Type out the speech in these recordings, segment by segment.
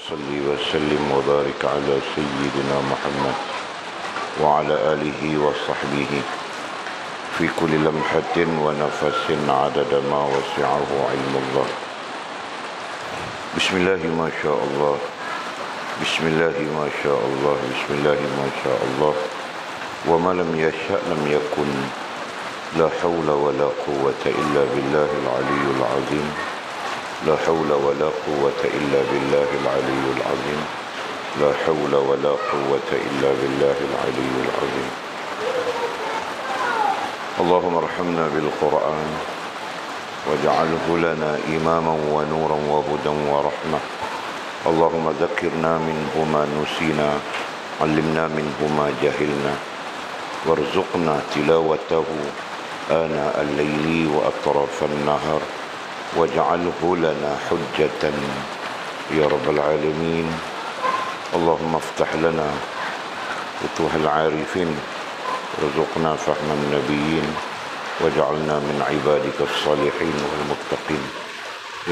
صل وسلم وبارك على سيدنا محمد وعلى آله وصحبه في كل لمحة ونفس عدد ما وسعه علم الله. بسم الله ما شاء الله، بسم الله ما شاء الله، بسم الله ما شاء الله، وما لم يشأ لم يكن، لا حول ولا قوة إلا بالله العلي العظيم، لا حول ولا قوة إلا بالله العلي العظيم، لا حول ولا قوة إلا بالله العلي العظيم. اللهم ارحمنا بالقرآن واجعله لنا إماما ونورا وهدى ورحمة. اللهم ذكرنا منه ما نسينا، علمنا منه ما جهلنا، وارزقنا تلاوته آناء الليل وأطراف النهار، واجعله لنا حجة يا رب العالمين. اللهم افتح لنا فتوح العارفين، وارزقنا فهم النبيين، واجعلنا من عبادك الصالحين والمتقين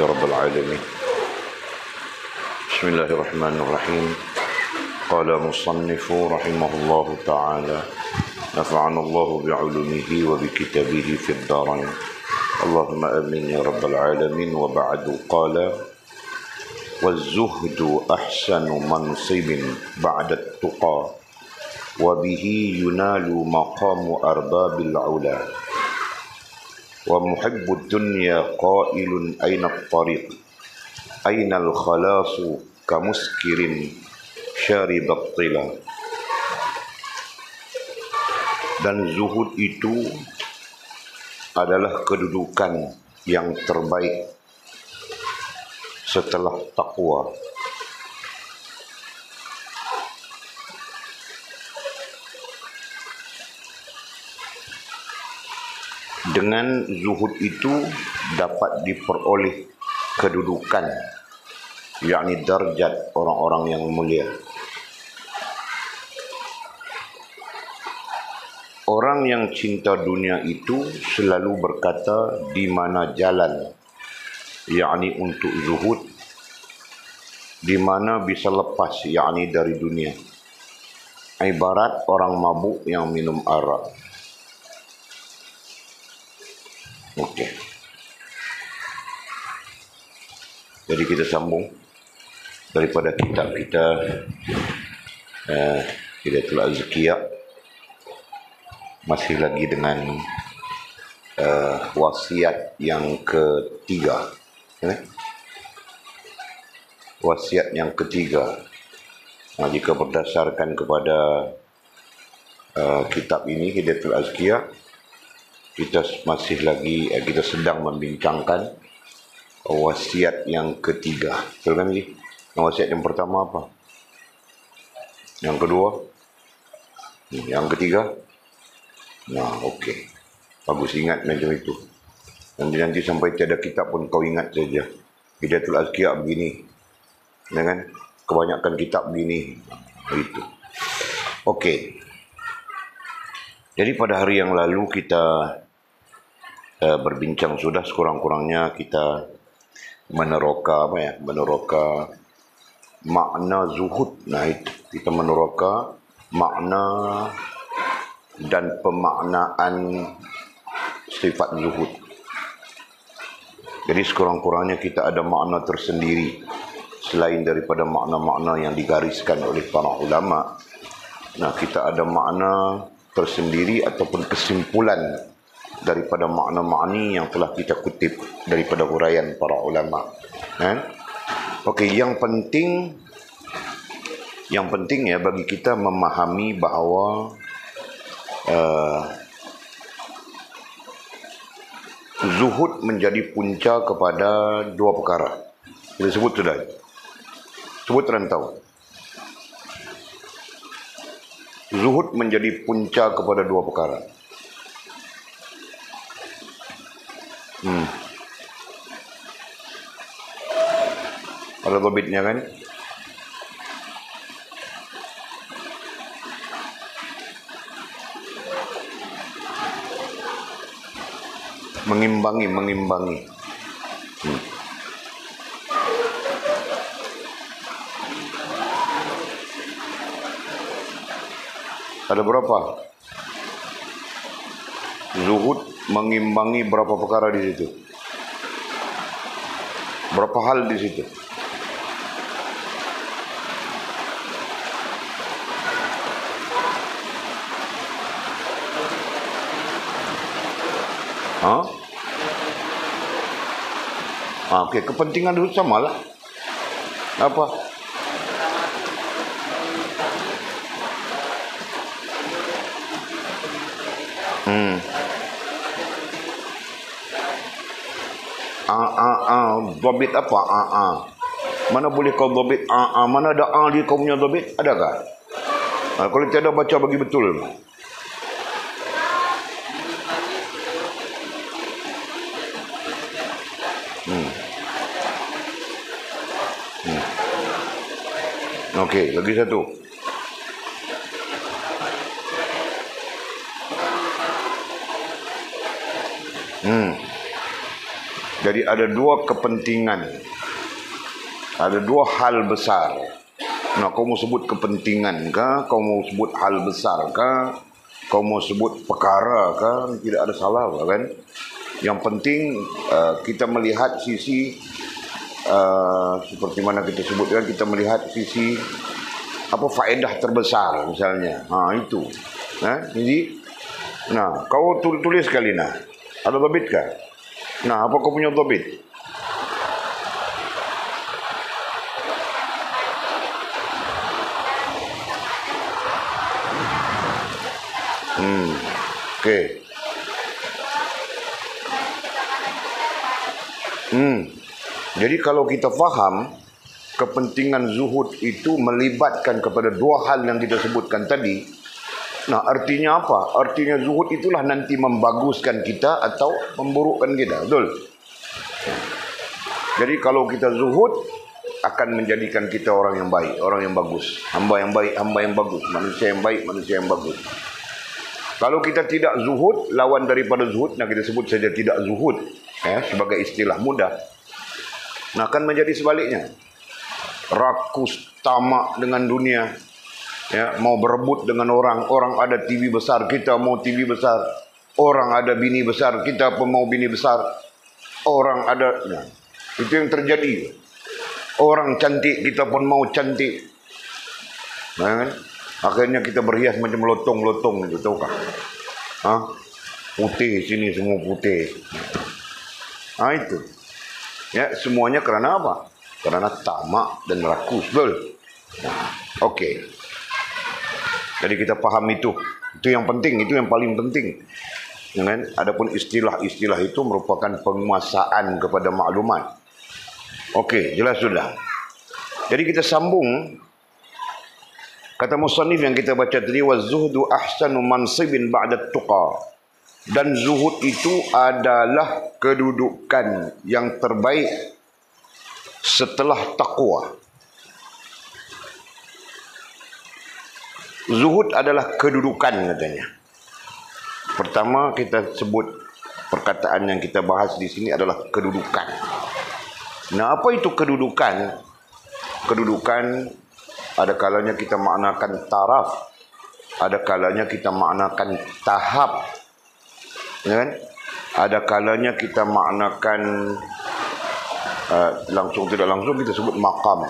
يا رب العالمين. بسم الله الرحمن الرحيم. قال مصنف رحمه الله تعالى: نفعنا الله بعلومه وبكتابه في الدارين، اللهم آمين يا رب العالمين. وبعد، قال: والزهد أحسن منصب بعد التقى، وبه ينال مقام أرباب العلا، ومحب الدنيا قائل أين الطريق، أين الخلاص كمسكر شارب الطلا. Dan zuhud itu adalah kedudukan yang terbaik setelah takwa. Dengan zuhud itu dapat diperoleh kedudukan, yakni darjat orang-orang yang mulia. Orang yang cinta dunia itu selalu berkata di mana jalan, yakni untuk zuhud, di mana bisa lepas, yakni dari dunia. Ibarat orang mabuk yang minum arak. Okey. Jadi kita sambung daripada kitab kita Hidayatul Azkiyah, masih lagi dengan wasiat yang ketiga. Wasiat yang ketiga. Nah, jika berdasarkan kepada kitab ini Hidayatul Azkiyah, kita masih lagi kita sedang membincangkan wasiat yang ketiga. Betul kan ni? Wasiat yang pertama apa? Yang kedua? Yang ketiga? Nah, okey. Bagus, ingat macam itu. Nanti sampai tiada kitab pun kau ingat saja. Hidayatul Azkiyah begini. Dengan kebanyakan kitab begini. Itu. Okey. Jadi pada hari yang lalu kita berbincang sudah, sekurang-kurangnya kita meneroka meneroka makna zuhud. Nah, itu kita meneroka makna dan pemaknaan sifat zuhud. Jadi sekurang-kurangnya kita ada makna tersendiri selain daripada makna-makna yang digariskan oleh para ulama. Nah, kita ada makna tersendiri ataupun kesimpulan daripada makna-makni yang telah kita kutip daripada huraian para ulama. Okey, yang penting ya bagi kita memahami bahawa zuhud menjadi punca kepada dua perkara. Kita sebut sudah. Sebut rantau. Zuhud menjadi punca kepada dua perkara. Ada tabitnya kan? Mengimbangi. Ada berapa? Zuhud mengimbangi berapa perkara di situ? Berapa hal di situ? Okey, kepentingan zuhud samalah. Apa? Dhabit apa? Mana boleh kau dhabit? Mana ada di kau punya dhabit? Adakah? Kalau tiada, baca bagi betul. Okey, lagi satu. Jadi ada dua kepentingan. Ada dua hal besar. Nah, kau mau sebut kepentingan kah? Kau mau sebut hal besar kah? Kau mau sebut perkara kah? Tidak ada salah kan? Yang penting kita melihat sisi seperti mana kita sebutkan, kita melihat sisi apa faedah terbesar misalnya. Itu. Jadi kau tulis sekali Ada dhabit kah? Apa kau punya dhabit? Okey. Jadi kalau kita faham kepentingan zuhud itu melibatkan kepada dua hal yang kita sebutkan tadi. Artinya apa? Artinya zuhud itulah nanti membaguskan kita atau memburukkan kita. Betul? Jadi kalau kita zuhud akan menjadikan kita orang yang baik, orang yang bagus. Hamba yang baik, hamba yang bagus. Manusia yang baik, manusia yang bagus. Kalau kita tidak zuhud, lawan daripada zuhud, kita sebut saja tidak zuhud, sebagai istilah mudah. Akan menjadi sebaliknya. Rakus, tamak dengan dunia. Mau berebut dengan orang. Orang ada TV besar, kita mau TV besar. Orang ada bini besar, kita pun mau bini besar. Orang ada, itu yang terjadi. Orang cantik, kita pun mau cantik. Akhirnya kita berhias macam lotong-lotong itu, tahu kah? Putih sini, semua putih. Itu. Semuanya kerana apa? Kerana tamak dan rakus. Betul? Okey. Jadi kita faham itu. Itu yang penting, itu yang paling penting. Adapun istilah-istilah itu merupakan penguasaan kepada maklumat. Okey, jelas sudah. Jadi kita sambung. Kata musannif yang kita baca tadi, wazuhdu ahsanu mansibin ba'da tuqa. Dan zuhud itu adalah kedudukan yang terbaik setelah takwa. Zuhud adalah kedudukan katanya. Pertama kita sebut perkataan yang kita bahas di sini adalah kedudukan. Apa itu kedudukan? Kedudukan ada kalanya kita maknakan taraf, ada kalanya kita maknakan tahap, ada kalanya kita maknakan langsung tidak langsung kita sebut maqam.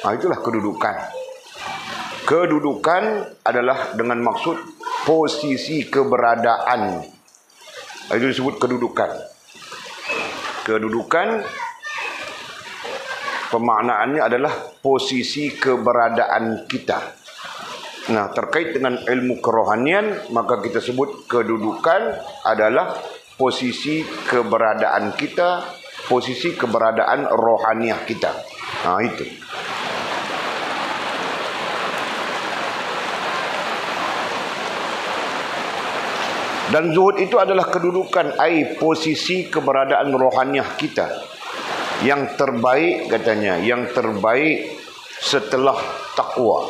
Itulah kedudukan. Kedudukan adalah dengan maksud posisi keberadaan. Itu disebut kedudukan. Kedudukan pemaknaannya adalah posisi keberadaan kita. Terkait dengan ilmu kerohanian, maka kita sebut kedudukan adalah posisi keberadaan kita, posisi keberadaan rohaniah kita. Itu. Dan zuhud itu adalah kedudukan, posisi keberadaan rohaniah kita. Yang terbaik katanya, yang terbaik setelah takwa.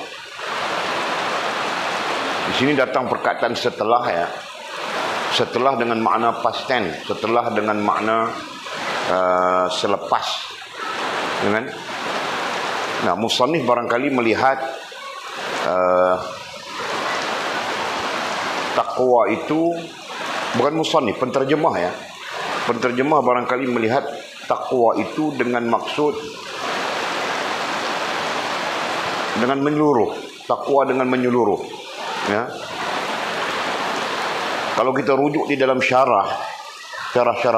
Di sini datang perkataan setelah Setelah dengan makna past tense, setelah dengan makna selepas. musannif barangkali melihat takwa itu, bukan musannif, penterjemah ya. Penterjemah barangkali melihat takwa itu dengan maksud dengan menyeluruh, takwa dengan menyeluruh ya. Kalau kita rujuk di dalam syarah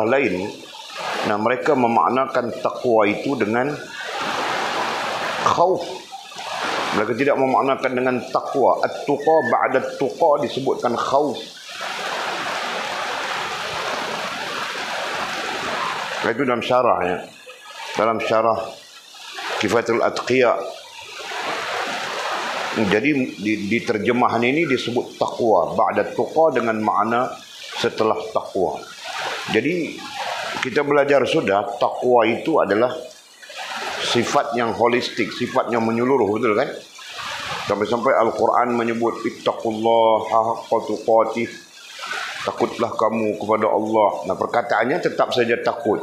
lain, nah mereka memaknakan takwa itu dengan khauf. Mereka tidak memaknakan dengan takwa. At-tuqa ba'da at-tuqa disebutkan khauf. Itu dalam syarah ya. Dalam syarah Kifayatul Atqiya. Jadi di terjemahan ini disebut takwa ba'da at-tuqa dengan makna setelah takwa. Jadi kita belajar sudah takwa itu adalah sifat yang holistik, sifat yang menyeluruh, betul kan? Sampai-sampai Al-Quran menyebut ittaqullaha haqqa tuqatih, takutlah kamu kepada Allah. Nah, perkataannya tetap saja takut,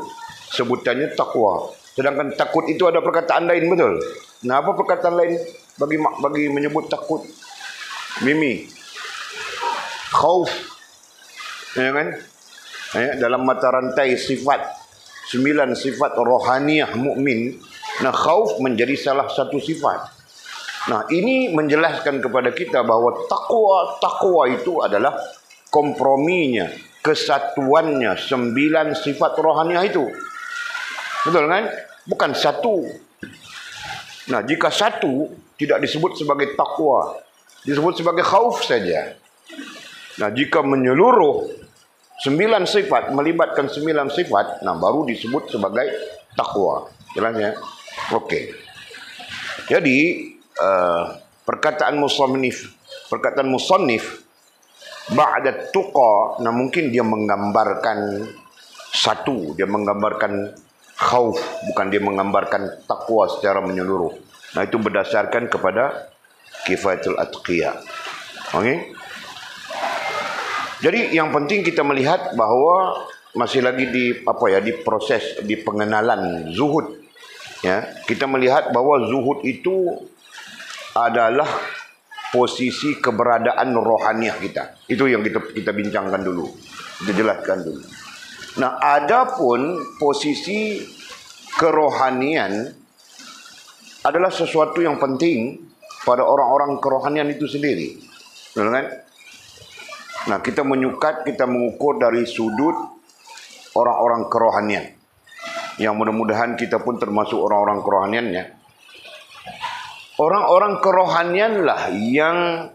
sebutannya takwa. Sedangkan takut itu ada perkataan lain, betul? Nah, apa perkataan lain bagi menyebut takut? Mimi, khauf, ya kan? Ya, dalam mata rantai sifat 9 sifat rohaniyah mukmin, nah khauf menjadi salah satu sifat. Nah, ini menjelaskan kepada kita bahwa takwa itu adalah komprominya, kesatuannya 9 sifat rohaniyah itu. Betul kan? Bukan satu. Nah, jika satu tidak disebut sebagai takwa, disebut sebagai khauf saja. Nah, jika menyeluruh 9 sifat, melibatkan 9 sifat, nah baru disebut sebagai takwa. Jelas ya? Okey. Jadi perkataan musannif ba'da tuqa, nah mungkin dia menggambarkan satu, dia menggambarkan khauf, bukan dia menggambarkan takwa secara menyeluruh. Nah, itu berdasarkan kepada Kifayatul Atqiya. Okey. Jadi yang penting kita melihat bahawa masih lagi di proses di pengenalan zuhud. Ya, kita melihat bahawa zuhud itu adalah posisi keberadaan rohaniah kita. Itu yang kita bincangkan dulu. Kita jelaskan dulu. Nah, adapun posisi kerohanian adalah sesuatu yang penting pada orang-orang kerohanian itu sendiri. Betul kan? Nah, kita mengukur dari sudut orang-orang kerohanian. Yang mudah-mudahan kita pun termasuk orang-orang kerohaniannya. Orang-orang kerohanianlah yang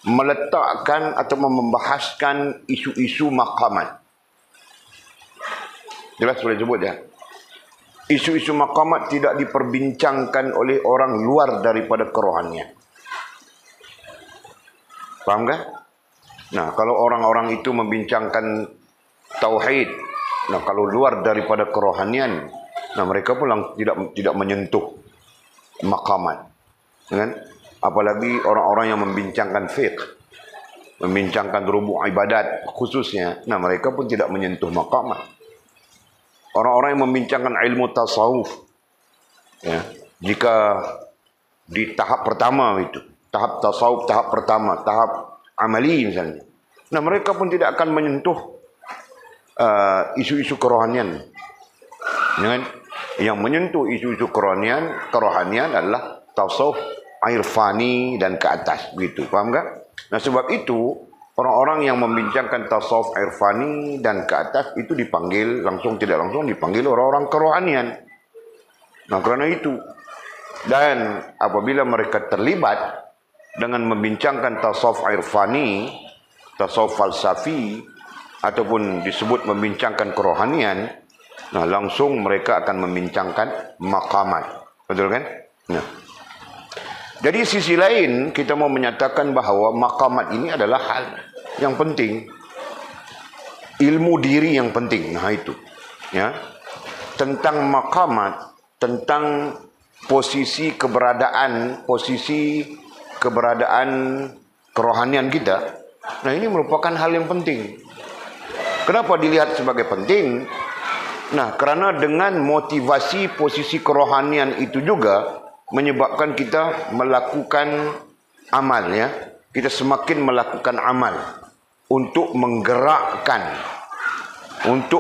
meletakkan atau membahaskan isu-isu maqamat. Jelas boleh sebut ya. Isu-isu maqamat tidak diperbincangkan oleh orang luar daripada kerohanian. Faham kan? Nah, kalau orang-orang itu membincangkan tauhid, nah kalau luar daripada kerohanian, nah mereka pun tidak menyentuh maqamat. Kan? Apalagi orang-orang yang membincangkan fiqh, membincangkan rubu' ibadat khususnya, nah mereka pun tidak menyentuh maqamat. Orang-orang yang membincangkan ilmu tasawuf, ya, jika di tahap pertama itu, tahap tasawuf tahap pertama, tahap amali misalnya, nah mereka pun tidak akan menyentuh isu-isu kerohanian. Ya, yang menyentuh isu-isu kerohanian adalah tasawuf irfani dan ke atas, begitu. Paham tak? Nah, sebab itu orang-orang yang membincangkan tasawuf irfani dan ke atas itu dipanggil langsung tidak langsung dipanggil orang-orang kerohanian. Nah, kerana itu, dan apabila mereka terlibat dengan membincangkan tasawuf irfani, tasawuf falsafi, ataupun disebut membincangkan kerohanian, nah langsung mereka akan membincangkan maqamat. Betul kan? Nah, jadi sisi lain kita mau menyatakan bahawa maqamat ini adalah hal yang penting, ilmu diri yang penting. Nah itu, ya, tentang maqamat, tentang posisi keberadaan kerohanian kita. Nah, ini merupakan hal yang penting. Kenapa dilihat sebagai penting? Nah, kerana dengan motivasi posisi kerohanian itu juga menyebabkan kita melakukan amal, ya. kita semakin melakukan amal untuk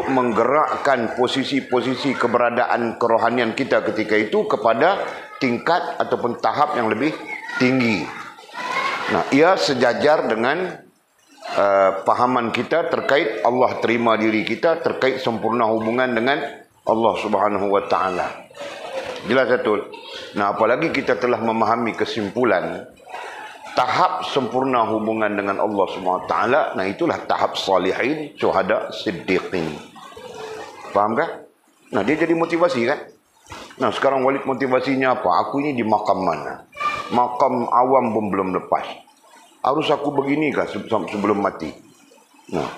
menggerakkan posisi-posisi keberadaan kerohanian kita ketika itu kepada tingkat ataupun tahap yang lebih tinggi. Nah, ia sejajar dengan pahaman kita terkait Allah terima diri kita, terkait sempurna hubungan dengan Allah Subhanahu wa taala. Jelas betul. Nah, apalagi kita telah memahami kesimpulan tahap sempurna hubungan dengan Allah SWT. Nah, itulah tahap salihin, syuhada, siddiqin. Faham kan? Nah, dia jadi motivasi kan? Nah, sekarang Walid motivasinya apa? Aku ini di makam mana? Makam awam pun belum lepas. Harus aku begini kah sebelum mati? Nah,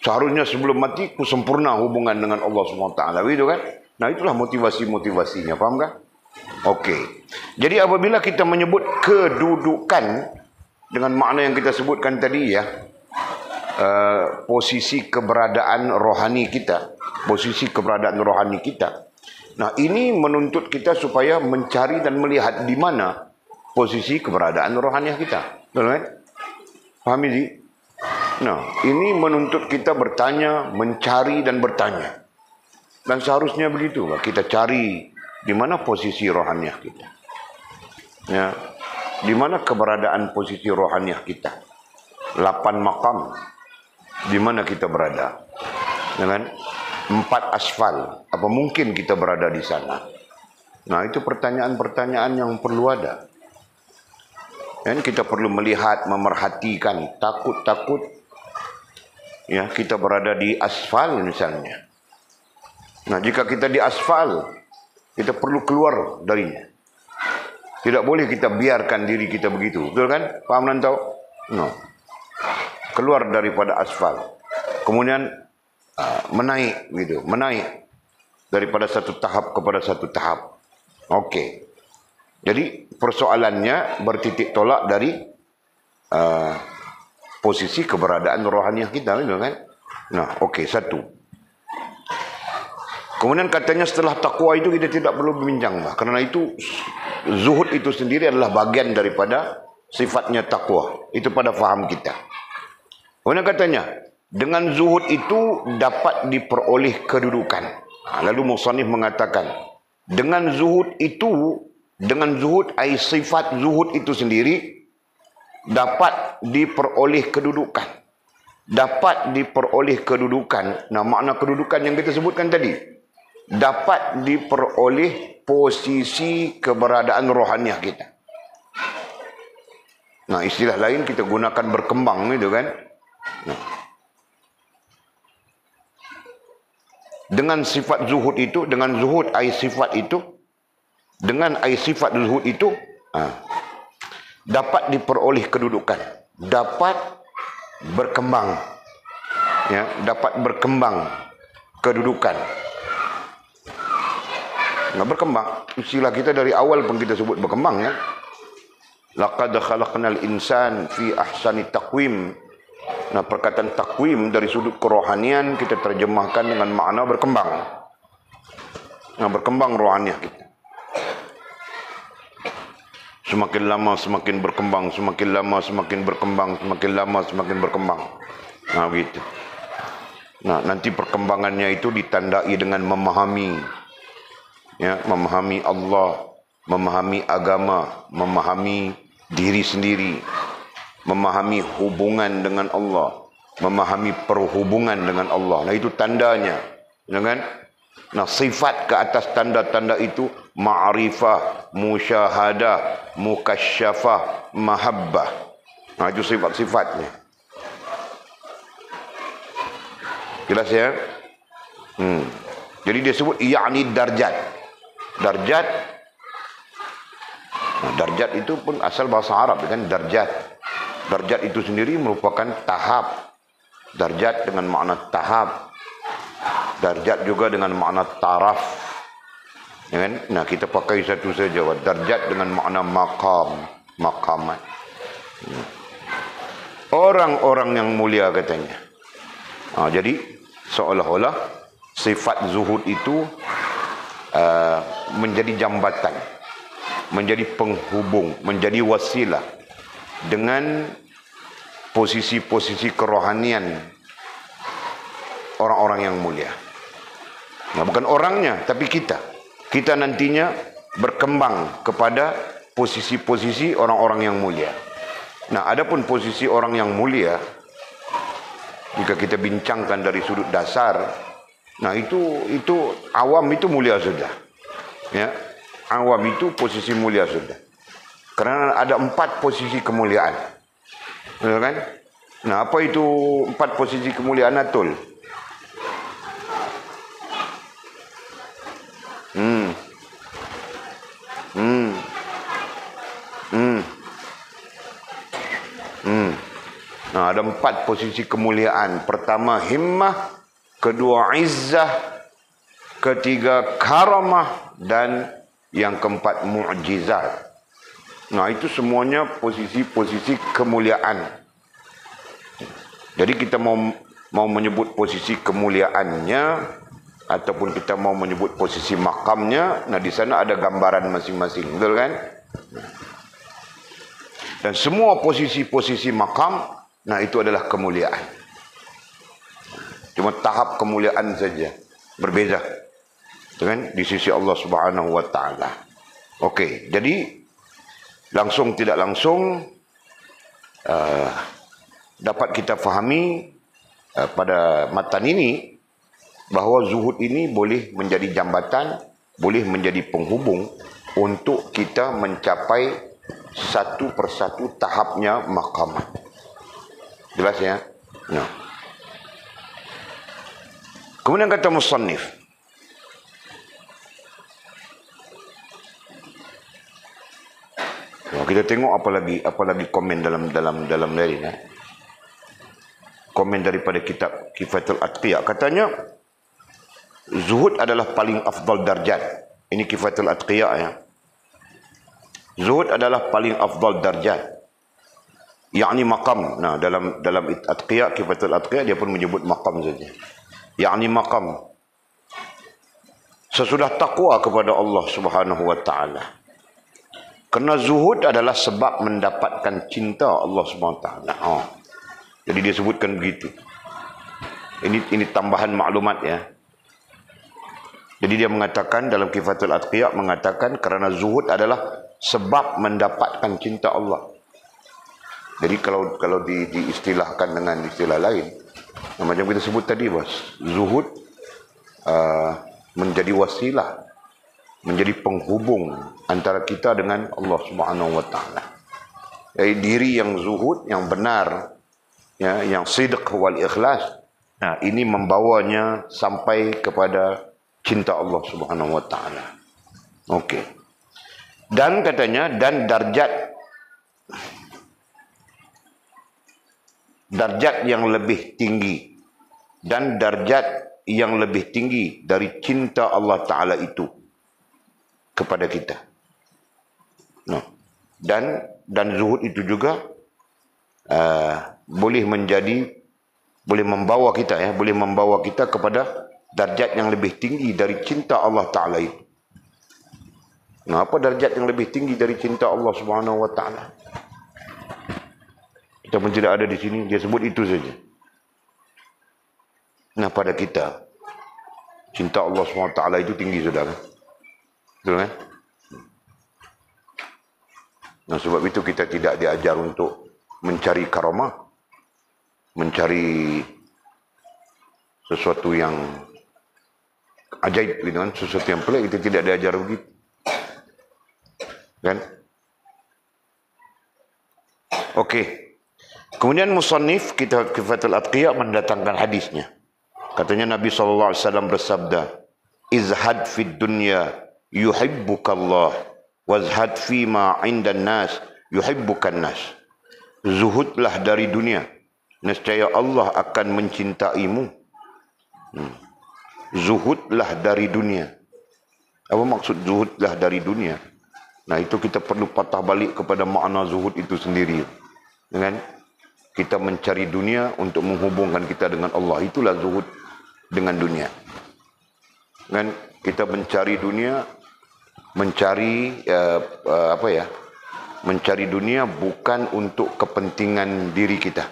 seharusnya sebelum mati aku sempurna hubungan dengan Allah SWT. Begitu kan? Nah, itulah motivasi-motivasinya. Faham kan? Okey. Jadi apabila kita menyebut kedudukan dengan makna yang kita sebutkan tadi ya, posisi keberadaan rohani kita, Nah, ini menuntut kita supaya mencari dan melihat di mana posisi keberadaan rohani kita. Betul kan? Faham ini? Nah, ini menuntut kita bertanya, mencari dan bertanya. Dan seharusnya begitu. Kita cari di mana posisi rohaniah kita. Ya, di mana keberadaan posisi rohaniah kita. 8 makam. Di mana kita berada? Dengan 4 asfal. Apa mungkin kita berada di sana? Nah, itu pertanyaan-pertanyaan yang perlu ada. Dan kita perlu melihat, memerhatikan, takut-takut ya, kita berada di asfal misalnya. Nah, jika kita di asfal, kita perlu keluar darinya. Tidak boleh kita biarkan diri kita begitu. Betul kan? Faham dan tahu? No. Keluar daripada asfal. Kemudian menaik gitu, menaik daripada satu tahap kepada satu tahap. Okey. Jadi persoalannya bertitik tolak dari posisi keberadaan rohaniah kita, betul kan? Nah, okey, satu. Kemudian katanya setelah takwa itu kita tidak perlu berbincang lah. Kerana itu zuhud itu sendiri adalah bagian daripada sifatnya takwa. Itu pada faham kita. Kemudian katanya, dengan zuhud itu dapat diperoleh kedudukan. Lalu musannif mengatakan, dengan zuhud sifat zuhud itu sendiri dapat diperoleh kedudukan. Dapat diperoleh kedudukan. Nah, makna kedudukan yang kita sebutkan tadi. Dapat diperoleh posisi keberadaan rohaniah kita. Nah, istilah lain kita gunakan berkembang gitu kan. Nah. Dengan sifat zuhud itu, dengan zuhud sifat itu, dengan sifat zuhud itu, dapat diperoleh kedudukan, dapat berkembang, ya, dapat berkembang kedudukan. Nggak berkembang. Istilah kita dari awal pun kita sebut berkembang ya. Laqad khalaqnal insan fi ahsani taqwim. Nah, perkataan takwim dari sudut kerohanian kita terjemahkan dengan makna berkembang. Nah, berkembang rohaniah kita. Semakin lama semakin berkembang, semakin lama semakin berkembang, semakin lama semakin berkembang. Nah, begitu. Nah, nanti perkembangannya itu ditandai dengan memahami. Ya, memahami Allah, memahami agama, memahami diri sendiri, memahami hubungan dengan Allah, memahami perhubungan dengan Allah. Nah, itu tandanya. Kan? Nah, sifat ke atas tanda-tanda itu ma'rifah, musyahadah, mukasyafah, mahabbah. Nah, itu sifat-sifatnya. Jelas ya? Jadi dia sebut ya'ni darjat. Darjat. Nah, darjat itu pun asal bahasa Arab kan, darjat. Darjat itu sendiri merupakan tahap. Darjat dengan makna tahap. Darjat juga dengan makna taraf. Ya kan? Nah, kita pakai satu saja. Darjat dengan makna maqam, maqamat. Orang-orang yang mulia katanya. Jadi seolah-olah sifat zuhud itu menjadi jambatan, menjadi penghubung, menjadi wasilah dengan posisi-posisi kerohanian orang-orang yang mulia. Nah, bukan orangnya, tapi kita. Kita nantinya berkembang kepada posisi-posisi orang-orang yang mulia. Nah, adapun posisi orang yang mulia, jika kita bincangkan dari sudut dasar, nah itu awam itu mulia sudah. Ya, awam itu posisi mulia sudah. Karena ada 4 posisi kemuliaan. Betul kan? Nah, apa itu 4 posisi kemuliaan, Atul? Nah, ada 4 posisi kemuliaan. Pertama himmah, kedua izzah, ketiga karamah, dan yang keempat mu'jizat. Nah, itu semuanya posisi-posisi kemuliaan. Jadi kita mau menyebut posisi kemuliaannya ataupun kita mau menyebut posisi makamnya, nah di sana ada gambaran masing-masing, betul kan? Dan semua posisi-posisi makam, nah itu adalah kemuliaan. Cuma tahap kemuliaan saja berbeza, kan, di sisi Allah Subhanahu wa taala. Okey, jadi langsung tidak langsung dapat kita fahami pada matan ini bahawa zuhud ini boleh menjadi jambatan, boleh menjadi penghubung untuk kita mencapai satu persatu tahapnya maqamat. Jelas ya? Nah. Kemudian kata musannif, kita tengok apa lagi komen dalam dari ni. Komen daripada kitab Kifatul Atqiya, katanya zuhud adalah paling afdal darjat. Ini Kifatul Atqiya ya. Zuhud adalah paling afdal darjat. Yakni maqam. Nah, dalam Atqiya, Kifatul Atqiya, dia pun menyebut maqam saja. Yakni maqam. Sesudah takwa kepada Allah Subhanahu wa taala. Kerana zuhud adalah sebab mendapatkan cinta Allah SWT. Jadi dia sebutkan begitu. Ini tambahan maklumat ya. Jadi dia mengatakan dalam Kifatul Atqiya, mengatakan kerana zuhud adalah sebab mendapatkan cinta Allah. Jadi kalau diistilahkan dengan istilah lain, macam kita sebut tadi bos, zuhud menjadi wasilah, menjadi penghubung antara kita dengan Allah Subhanahu wa taala. Jadi diri yang zuhud, yang benar, ya, yang sidq wal ikhlas, nah ini membawanya sampai kepada cinta Allah Subhanahu wa taala. Okey. Dan katanya, dan darjat yang lebih tinggi, dan darjat yang lebih tinggi dari cinta Allah taala itu kepada kita. Nah, dan zuhud itu juga boleh membawa kita kepada darjat yang lebih tinggi dari cinta Allah taala itu. Nah, apa darjat yang lebih tinggi dari cinta Allah Subhanahu wa taala? Kita pun tidak ada di sini, dia sebut itu saja. Nah, pada kita cinta Allah Subhanahu wa taala itu tinggi, saudara. Betul kan? Nah, sebab itu kita tidak diajar untuk mencari karamah, mencari sesuatu yang ajaib gitu kan, sesuatu yang pelik, kita tidak diajar begitu. Kan? Okey. Kemudian musannif kitab Kifatul Atqiya mendatangkan hadisnya. Katanya Nabi SAW bersabda, "Izhad fid dunya yuhibbukallah, wazhad fima 'indan nas yuhibbukan nas." Zuhudlah dari dunia, nescaya Allah akan mencintaimu. Zuhudlah dari dunia. Apa maksud zuhudlah dari dunia? Nah, itu kita perlu patah balik kepada makna zuhud itu sendiri. Dengan kita mencari dunia untuk menghubungkan kita dengan Allah, itulah zuhud dengan dunia. Kan kita mencari dunia, mencari Mencari dunia bukan untuk kepentingan diri kita.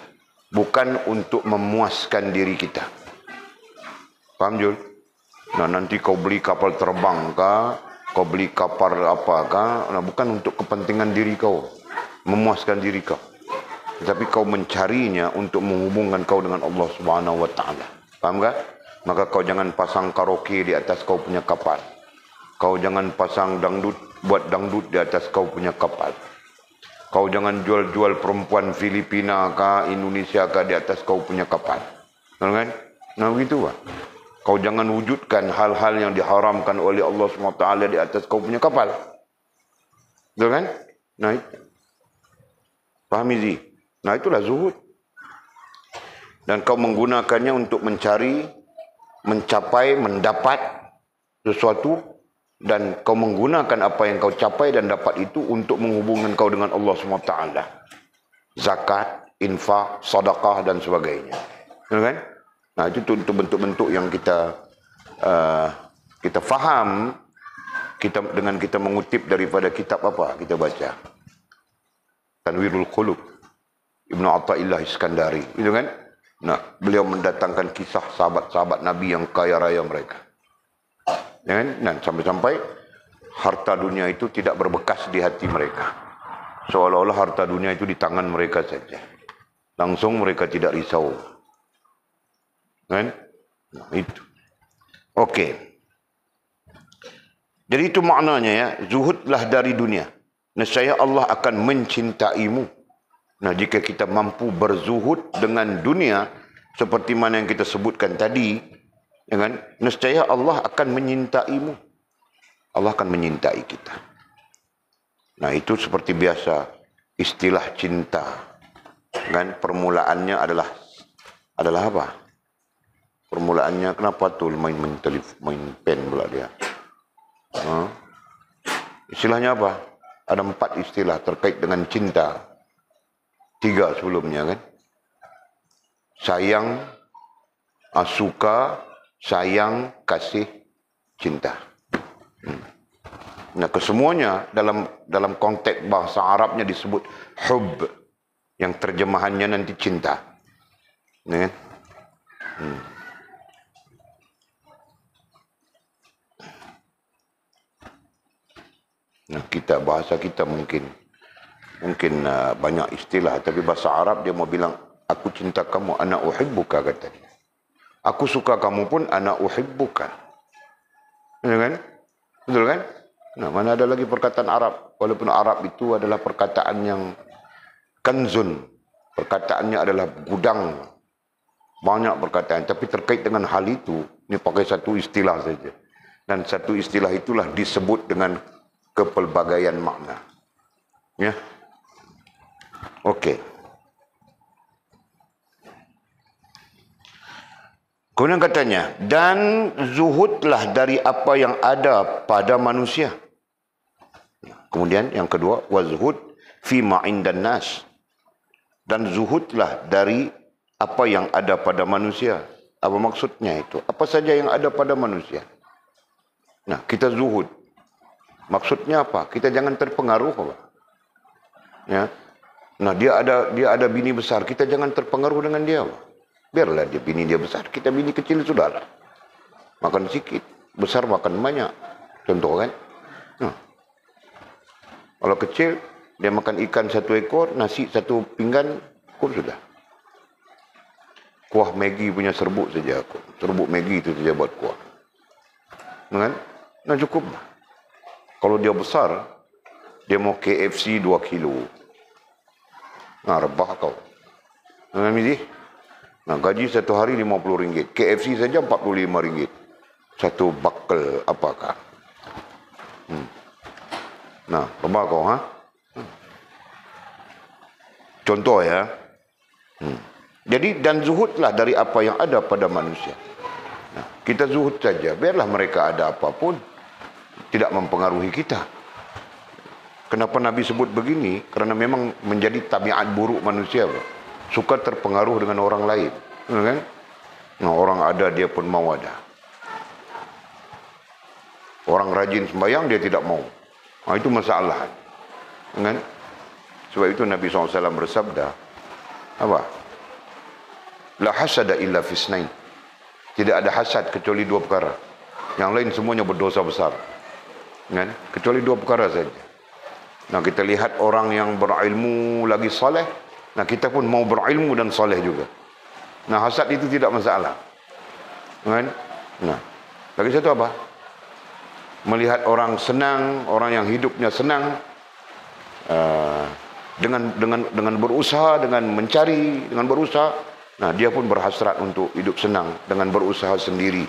Bukan untuk memuaskan diri kita. Faham, Jul? Nah, nanti kau beli kapal terbang kah? Kau beli kapal apa kah? Nah, bukan untuk kepentingan diri kau. Memuaskan diri kau. Tapi kau mencarinya untuk menghubungkan kau dengan Allah Subhanahu wa taala. Faham tak? Maka kau jangan pasang karaoke di atas kau punya kapal. Kau jangan pasang dangdut, buat dangdut di atas kau punya kapal. Kau jangan jual-jual perempuan Filipina kah, Indonesia kah di atas kau punya kapal. Betul kan? Nah, begitu lah. Kau jangan wujudkan hal-hal yang diharamkan oleh Allah SWT di atas kau punya kapal. Betul kan? Nah, fahami Zee? Nah, itulah zuhud. Dan kau menggunakannya untuk mencari, mencapai, mendapat sesuatu. Dan kau menggunakan apa yang kau capai dan dapat itu untuk menghubungkan kau dengan Allah SWT. Zakat, infak, sedekah dan sebagainya. Betul kan? Nah, itu untuk bentuk-bentuk yang kita faham dengan kita mengutip daripada kitab apa kita baca. Tanwirul Qulub, Ibnu Athaillah Iskandari, itu kan? Nah, beliau mendatangkan kisah sahabat-sahabat Nabi yang kaya raya mereka. Ya kan? Dan sampai-sampai harta dunia itu tidak berbekas di hati mereka. Seolah-olah harta dunia itu di tangan mereka saja. Langsung mereka tidak risau. Kan? Nah, itu. Okey. Jadi itu maknanya ya, zuhudlah dari dunia. Nescaya Allah akan mencintaimu. Nah, jika kita mampu berzuhud dengan dunia seperti mana yang kita sebutkan tadi, ya kan? Nescaya Allah akan menyintaimu. Allah akan menyintai kita. Nah, itu seperti biasa istilah cinta. Kan permulaannya adalah apa? Permulaannya kenapa tu main pen pula dia? Istilahnya apa? Ada 4 istilah terkait dengan cinta. 3 sebelumnya kan. Sayang, suka, sayang, kasih, cinta. Nah, kesemuanya dalam konteks bahasa Arabnya disebut hub, yang terjemahannya nanti cinta. Ya kan? Nah, bahasa kita mungkin banyak istilah, tapi bahasa Arab dia mau bilang aku cinta kamu, ana uhibbuka kata dia. Aku suka kamu pun ana uhibbuka. Ya kan? Betul kan? Nah, mana ada lagi perkataan Arab, walaupun Arab itu adalah perkataan yang kanzun. Perkataannya adalah gudang. Banyak perkataan, tapi terkait dengan hal itu, ini pakai satu istilah saja. Dan satu istilah itulah disebut dengan kepelbagaian makna. Ya. Okey. Kemudian katanya, dan zuhudlah dari apa yang ada pada manusia. Kemudian yang kedua, wazhud fi ma indan nas. Dan zuhudlah dari apa yang ada pada manusia. Apa maksudnya itu? Apa saja yang ada pada manusia? Nah, kita zuhud. Maksudnya apa? Kita jangan terpengaruh apa? Ya. Nah, dia ada bini besar, kita jangan terpengaruh dengan dia apa? Biarlah dia bini dia besar, kita bini kecil sudahlah. Makan sikit, besar makan banyak. Contoh kan? Nah. Kalau kecil dia makan ikan 1 ekor, nasi 1 pinggan, pun sudah. Kuah Maggi punya serbuk saja aku. Serbuk Maggi itu saja buat kuah. Kan? Nah, cukup. Kalau dia besar, dia mau KFC 2 kilo. Nah, rebah kau. Nah, Mizi? Nah, gaji 1 hari RM50. KFC saja RM45. 1 bakal apakah? Nah, rebah kau, ha? Contoh ya. Jadi, dan zuhudlah dari apa yang ada pada manusia. Nah, kita zuhud saja. Biarlah mereka ada apapun. Tidak mempengaruhi kita. Kenapa Nabi sebut begini? Kerana memang menjadi tabiat buruk manusia. Suka terpengaruh dengan orang lain. Kan? Nah, orang ada, dia pun mau ada. Orang rajin sembahyang, dia tidak mau. Nah, itu masalah. Kan? Sebab itu Nabi SAW bersabda, apa? La hasada illa fisnain. Tidak ada hasad kecuali dua perkara. Yang lain semuanya berdosa besar. Kan? Kecuali dua perkara saja. Nah, kita lihat orang yang berilmu lagi soleh. Nah, kita pun mau berilmu dan soleh juga. Nah, hasad itu tidak masalah. Kan? Nah, lagi satu apa? Melihat orang senang, orang yang hidupnya senang, dengan berusaha, dengan mencari, dengan berusaha. Nah, dia pun berhasrat untuk hidup senang dengan berusaha sendiri,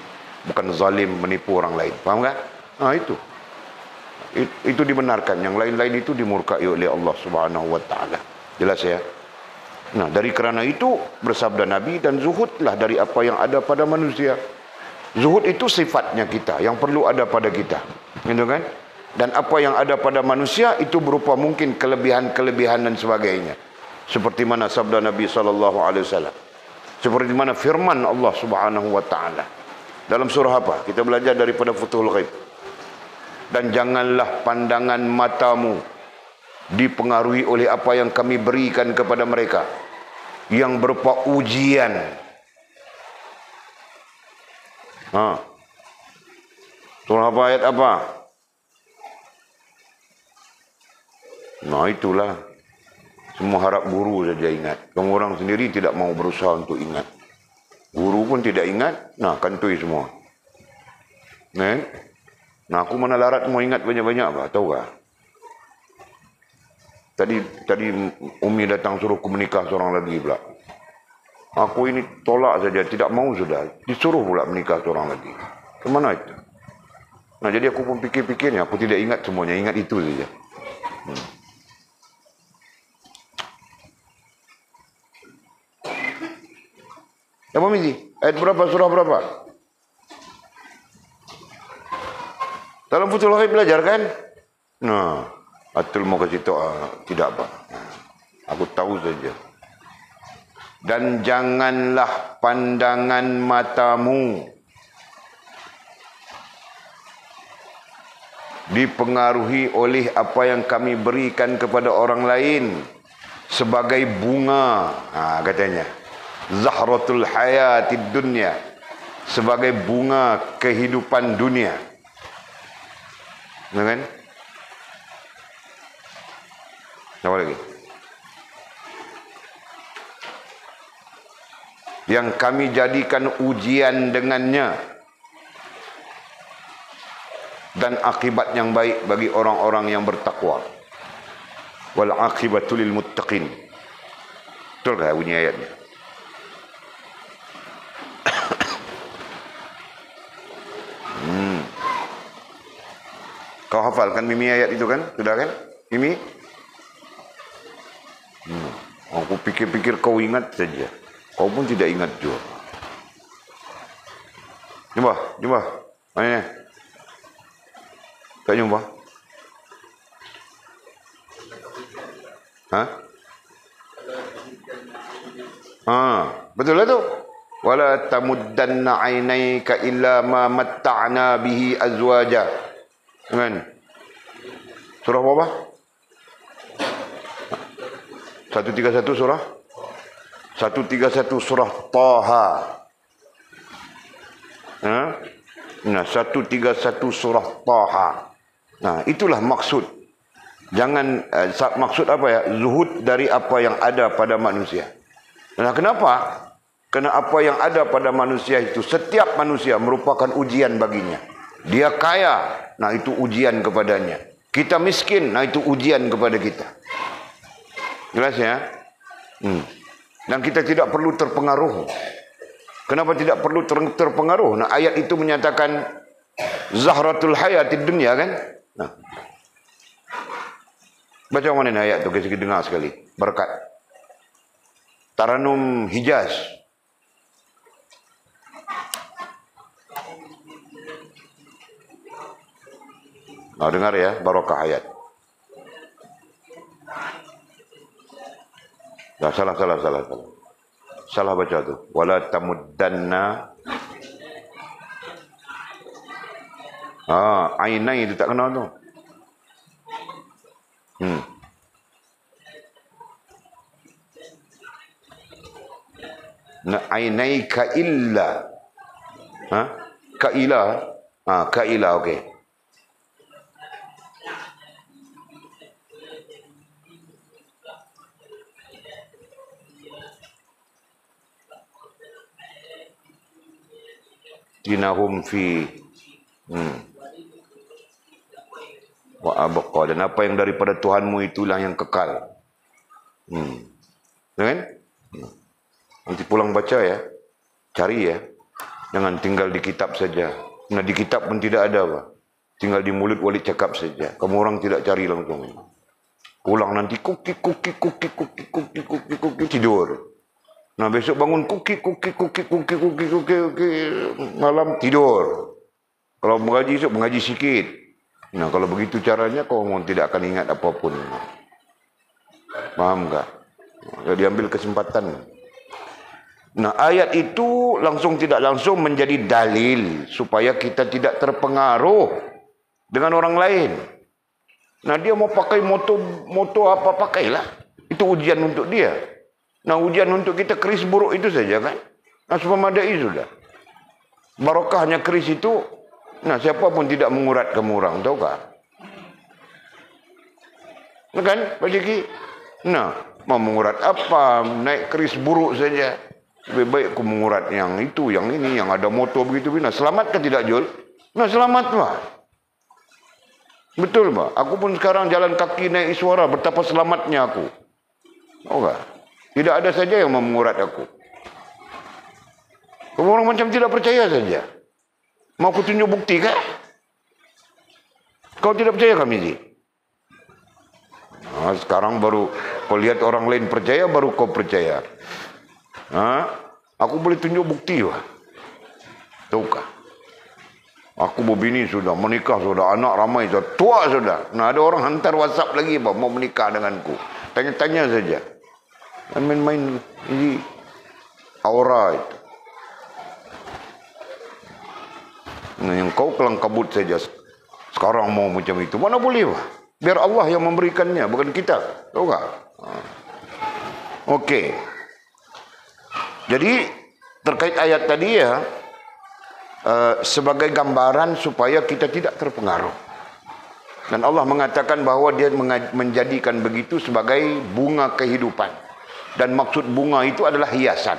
bukan zalim menipu orang lain. Faham kan? Nah, itu dibenarkan. Yang lain-lain itu dimurkai oleh Allah Subhanahu wa taala. Jelas ya? Nah, dari kerana itu bersabda Nabi, dan zuhudlah dari apa yang ada pada manusia. Zuhud itu sifatnya kita, yang perlu ada pada kita. Gitu kan? Dan apa yang ada pada manusia itu berupa mungkin kelebihan-kelebihan dan sebagainya. Seperti mana sabda Nabi SAW. Seperti mana firman Allah Subhanahu wa taala. Dalam surah apa? Kita belajar daripada Futhul Ghaib. Dan janganlah pandangan matamu dipengaruhi oleh apa yang kami berikan kepada mereka, yang berupa ujian. Surah apa, ayat apa? Nah, itulah. Semua harap guru saja ingat. Kamu orang sendiri tidak mau berusaha untuk ingat. Guru pun tidak ingat. Nah, kantoi semua. Nah, aku mana larat mau ingat banyak-banyak apa? Tahu tak? Tadi Umi datang suruh aku menikah seorang lagi pula. Aku ini tolak saja, tidak mau sudah. Disuruh pula menikah seorang lagi. Kemana itu? Nah, jadi aku pun fikir-fikirnya, aku tidak ingat semuanya, ingat itu saja. Apa Mizi? Ayat berapa? Surah berapa? Dalam Futhul Ghaib belajar kan? Nah, Atul mau kasih tahu, tidak apa. Aku tahu saja. Dan janganlah pandangan matamu dipengaruhi oleh apa yang kami berikan kepada orang lain sebagai bunga. Katanya Zahratul hayatid dunya, sebagai bunga kehidupan dunia. Kan? Apa lagi? Yang kami jadikan ujian dengannya, dan akibat yang baik bagi orang-orang yang bertakwa. Wal aqibatu lil muttaqin. Betul tak bunyi ayatnya? Kau hafalkan Mimi ayat itu kan? Sudah kan? Mimi? Aku pikir-pikir kau ingat saja. Kau pun tidak ingat juga. Jumpa. Mana? Tak jumpa? Betul lah tu. Wala tamuddanna 'ainaika illa ma matta'na bihi azwaja. Kan? Surah apa? 131 surah? 131 surah Taha. Nah, 131 surah Taha. Nah, itulah maksud. Jangan maksud apa ya? Zuhud dari apa yang ada pada manusia. Nah, kenapa? Karena apa yang ada pada manusia itu, setiap manusia merupakan ujian baginya. Dia kaya, nah itu ujian kepadanya. Kita miskin, nah itu ujian kepada kita. Jelas ya? Dan kita tidak perlu terpengaruh. Kenapa tidak perlu terpengaruh? Nah, ayat itu menyatakan Zahratul hayatid dunya kan? Nah. Baca mana ni ayat tu, kita dengar sekali. Berkat. Taranum Hijaz. Dengar ya, barokah ayat. Salah. Salah baca tu. Wala tamuddanna. Ainai itu tak kenal tu. Ainaika illa. Ha? Kaila. Kaila, okey. Tinahum fi wa abqa, dan apa yang daripada Tuhanmu itulah yang kekal. Kan? Nanti pulang baca ya. Cari ya. Jangan tinggal di kitab saja. Nah, di kitab pun tidak ada, Pak. Tinggal di mulut wali cakap saja. Kamu orang tidak cari langsung. Pulang nanti kuki tidur. Nah, besok bangun kuki malam tidur. Kalau mengaji esok mengaji sikit. Nah, kalau begitu caranya kau tidak akan ingat apapun. Paham tak? Diambil kesempatan. Nah, ayat itu langsung tidak langsung menjadi dalil supaya kita tidak terpengaruh dengan orang lain. Nah, dia mau pakai moto apa, pakailah. Itu ujian untuk dia. Nah, ujian untuk kita keris buruk itu saja kan. Nah, memadai sudah. Barokahnya keris itu, nah siapa pun tidak mengurat kamu orang, tahu tak? Nah, kan, Pak Ciki? Nah, mau mengurat apa? Naik keris buruk saja. Lebih baik aku mengurat yang itu, yang ini, yang ada motor begitu. Nah, selamat ke tidak, Jul? Nah, selamat, Pak. Betul, Pak. Aku pun sekarang jalan kaki naik Iswara, betapa selamatnya aku. Tahu tak? Tidak ada saja yang mau mengurat aku. Kamu orang macam tidak percaya saja. Mau aku tunjuk bukti kah? Kau tidak percaya kami, Ji? Nah, sekarang baru kau lihat orang lain percaya, baru kau percaya. Aku boleh tunjuk bukti, Pak. Tahukah? Aku berbini sudah, menikah sudah, anak ramai sudah, tua sudah. Nah, ada orang hantar WhatsApp lagi, Pak, mau menikah denganku. Tanya-tanya saja. Main-main ini aura itu. Nah, yang kau kelang kabut saja sekarang mau macam itu, mana boleh, Pak? Biar Allah yang memberikannya, bukan kita. Tahu tak? Okey. Jadi terkait ayat tadi ya, sebagai gambaran supaya kita tidak terpengaruh. Dan Allah mengatakan bahawa dia menjadikan begitu sebagai bunga kehidupan. Dan maksud bunga itu adalah hiasan.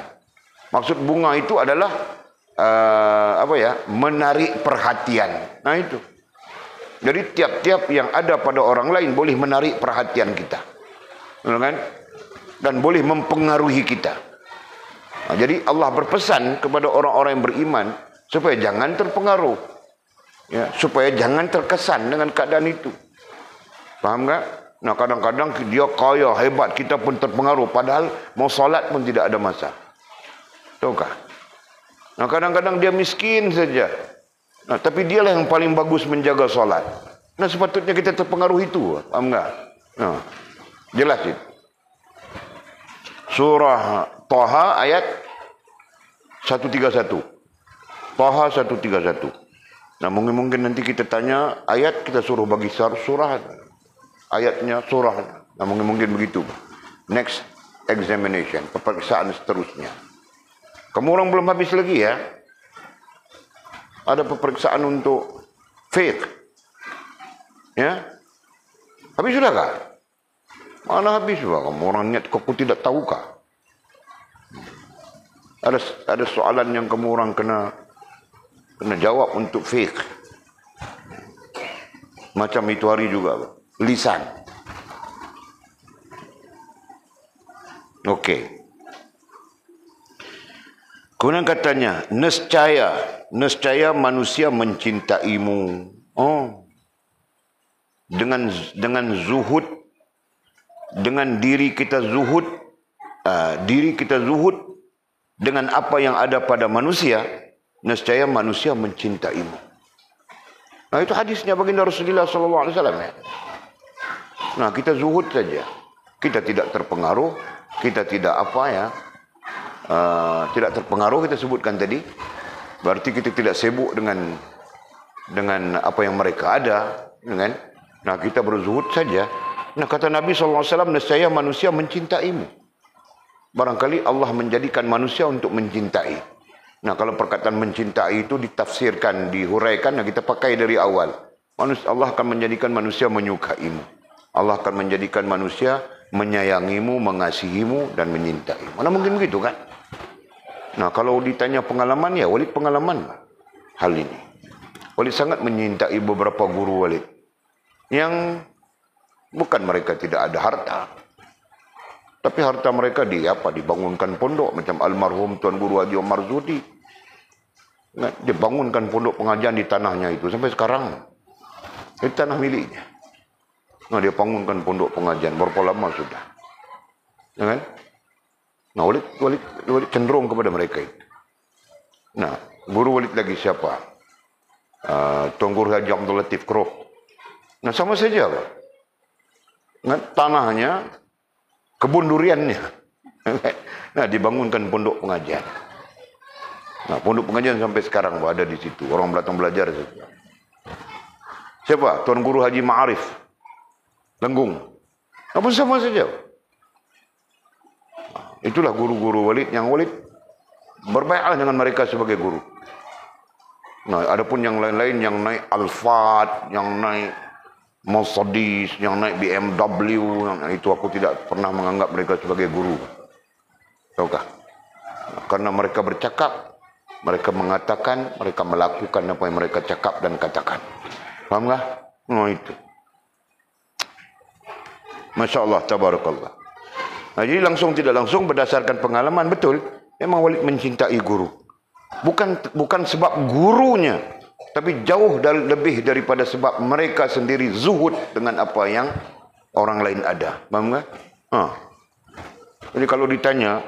Maksud bunga itu adalah menarik perhatian. Nah, itu. Jadi tiap-tiap yang ada pada orang lain boleh menarik perhatian kita. Kan? Dan boleh mempengaruhi kita. Nah, jadi Allah berpesan kepada orang-orang yang beriman supaya jangan terpengaruh. Ya, supaya jangan terkesan dengan keadaan itu. Faham tak? Nah, kadang-kadang dia kaya, hebat, kita pun terpengaruh. Padahal mau solat pun tidak ada masa. Tahukah? Nah, kadang-kadang dia miskin saja. Nah, tapi dialah yang paling bagus menjaga solat. Nah, sepatutnya kita terpengaruh itu. Faham tak? Nah, jelas itu. Surah Taha ayat 131. Taha 131. Nah, mungkin nanti kita tanya ayat, kita suruh bagi surah. Ayatnya, surah. Nah, mungkin begitu. Next examination, peperiksaan seterusnya. Kamu orang belum habis lagi ya? Ada peperiksaan untuk faith. Ya? Habis sudah kah? Mana habis sudah? Kamu orang niat kau tidak tahu kah? Ada soalan yang kamu orang kena jawab untuk faith. Macam itu hari juga, Pak. Lisan. Okey. Kemudian katanya, nescaya manusia mencintaimu. Oh. Dengan zuhud, dengan diri kita zuhud, dengan apa yang ada pada manusia, nescaya manusia mencintaimu. Nah, itu hadisnya baginda Rasulullah sallallahu alaihi wasallam ya. Nah, kita zuhud saja. Kita tidak terpengaruh, kita tidak tidak terpengaruh, kita sebutkan tadi. Berarti kita tidak sibuk dengan apa yang mereka ada, kan? Nah, kita berzuhud saja. Nah, kata Nabi sallallahu alaihi wasallam, nescaya manusia mencintaimu. barangkali Allah menjadikan manusia untuk mencintai. Nah, kalau perkataan mencintai itu ditafsirkan, dihuraikan, nah kita pakai dari awal. Allah akan menjadikan manusia menyukaimu. Allah akan menjadikan manusia menyayangimu, mengasihimu, dan menyintai. Mana mungkin begitu kan? Nah, kalau ditanya pengalaman, ya Walid pengalaman hal ini. Walid sangat menyintai beberapa guru Walid. Yang bukan mereka tidak ada harta. Tapi harta mereka dibangunkan pondok. Macam almarhum Tuan Guru Haji Omar Zudi. Dia bangunkan pondok pengajian di tanahnya itu. Sampai sekarang. Itu tanah miliknya. Nah, dia bangunkan pondok pengajian. Berapa lama sudah. Ya kan? Nah, Walid cenderung kepada mereka itu. Nah, guru Walid lagi siapa? Tuan Guru Haji Abdul Latif Krok. Nah, sama saja Pak. Nah, tanahnya, kebun duriannya. Nah, dibangunkan pondok pengajian. Nah, pondok pengajian sampai sekarang Pak, ada di situ. Orang datang belajar. Siapa? Tuan Guru Haji Ma'arif Lenggung. Apa sama saja. Nah, itulah guru-guru Walid yang Walid berbaiklah dengan mereka sebagai guru. Nah, adapun yang lain-lain yang naik Alphard, yang naik Mercedes, yang naik BMW, yang itu aku tidak pernah menganggap mereka sebagai guru. Tahukah? Nah, karena mereka bercakap, mereka mengatakan, mereka melakukan apa yang mereka cakap dan katakan. Fahamkah? Nah, itu. Masya Allah, tabarakallah. Nah, jadi langsung tidak langsung berdasarkan pengalaman, betul. Memang Walid mencintai guru. Bukan sebab gurunya, tapi jauh lebih daripada sebab mereka sendiri zuhud dengan apa yang orang lain ada. Faham tak? Jadi kalau ditanya,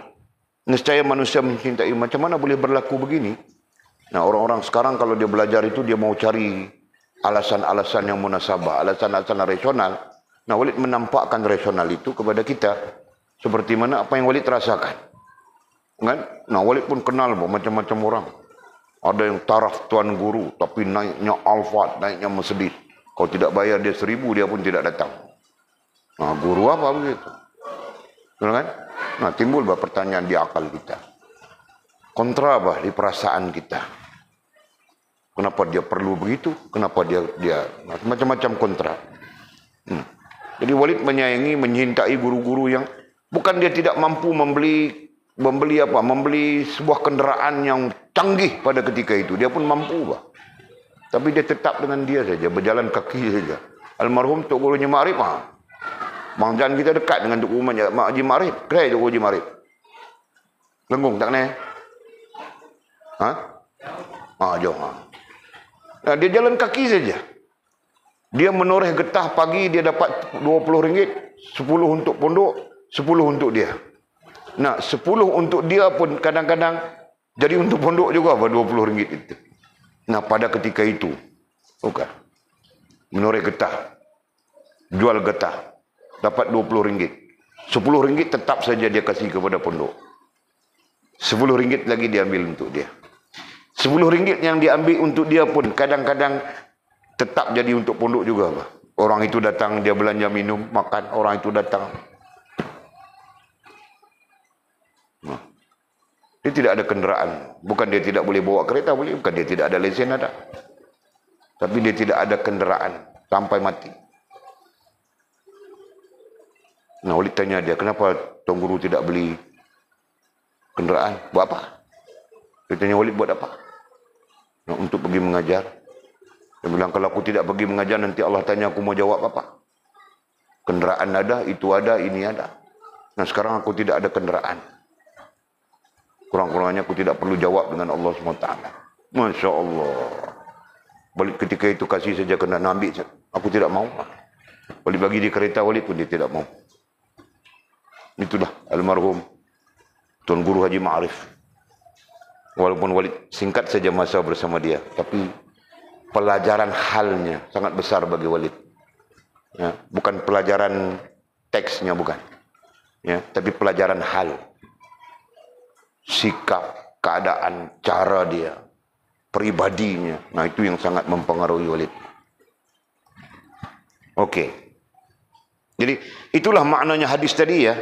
nescaya manusia mencintai, macam mana boleh berlaku begini? Nah, orang-orang sekarang kalau dia belajar itu, dia mau cari alasan-alasan yang munasabah, alasan-alasan rasional. Nah, Walid menampakkan rasional itu kepada kita. Seperti mana apa yang Walid rasakan. Kan? Nah, Walid pun kenal macam-macam orang. Ada yang taraf tuan guru, tapi naiknya Alphard, naiknya Mercedes. Kalau tidak bayar dia 1,000, dia pun tidak datang. Nah, guru apa begitu? Kan? Nah, timbul pertanyaan di akal kita. Kontra di perasaan kita. Kenapa dia perlu begitu? Kenapa dia macam-macam kontra. Jadi Walid menyayangi, mencintai guru-guru yang bukan dia tidak mampu membeli sebuah kenderaan yang canggih pada ketika itu. Dia pun mampu, Pak. Tapi dia tetap dengan dia saja, berjalan kaki saja. Almarhum Tok Guru Haji Ma'arif, Bang Jan kita dekat dengan Tok Guru Haji Ma'arif. Kira Tok Guru Haji Ma'arif. Lenggung tak kena? Jauh. Nah, dia jalan kaki saja. Dia menoreh getah pagi, dia dapat RM20, 10 untuk pondok, 10 untuk dia. Nah, 10 untuk dia pun kadang-kadang jadi untuk pondok juga RM20 itu. Nah, pada ketika itu, menoreh getah, jual getah, dapat RM20. RM10 tetap saja dia kasih kepada pondok. RM10 lagi diambil untuk dia. RM10 yang diambil untuk dia pun kadang-kadang tetap jadi untuk pondok juga. Orang itu datang, dia belanja minum, makan. Orang itu datang. Dia tidak ada kenderaan. Bukan dia tidak boleh bawa kereta, boleh. Bukan dia tidak ada lesen, ada. Tapi dia tidak ada kenderaan sampai mati. Nah, Walid tanya dia, kenapa Tuan Guru tidak beli kenderaan? Buat apa? Dia tanya Walid, buat apa? Nah, untuk pergi mengajar. Dia bilang, kalau aku tidak pergi mengajar, nanti Allah tanya aku mau jawab apa? Kenderaan ada, itu ada, ini ada. Nah, sekarang aku tidak ada kenderaan. Kurang-kurangnya aku tidak perlu jawab dengan Allah SWT. Masya Allah. Balik ketika itu kasih saja kenderaan, ambil. Aku tidak mau. Walid bagi di kereta, Walid pun dia tidak mau. Itulah almarhum Tuan Guru Haji Ma'arif. Walaupun Walid singkat saja masa bersama dia, tapi pelajaran halnya sangat besar bagi Walid. Ya, bukan pelajaran teksnya, bukan. Ya, tapi pelajaran hal. Sikap, keadaan, cara dia, pribadinya. Nah, itu yang sangat mempengaruhi Walid. Oke. Jadi, itulah maknanya hadis tadi ya.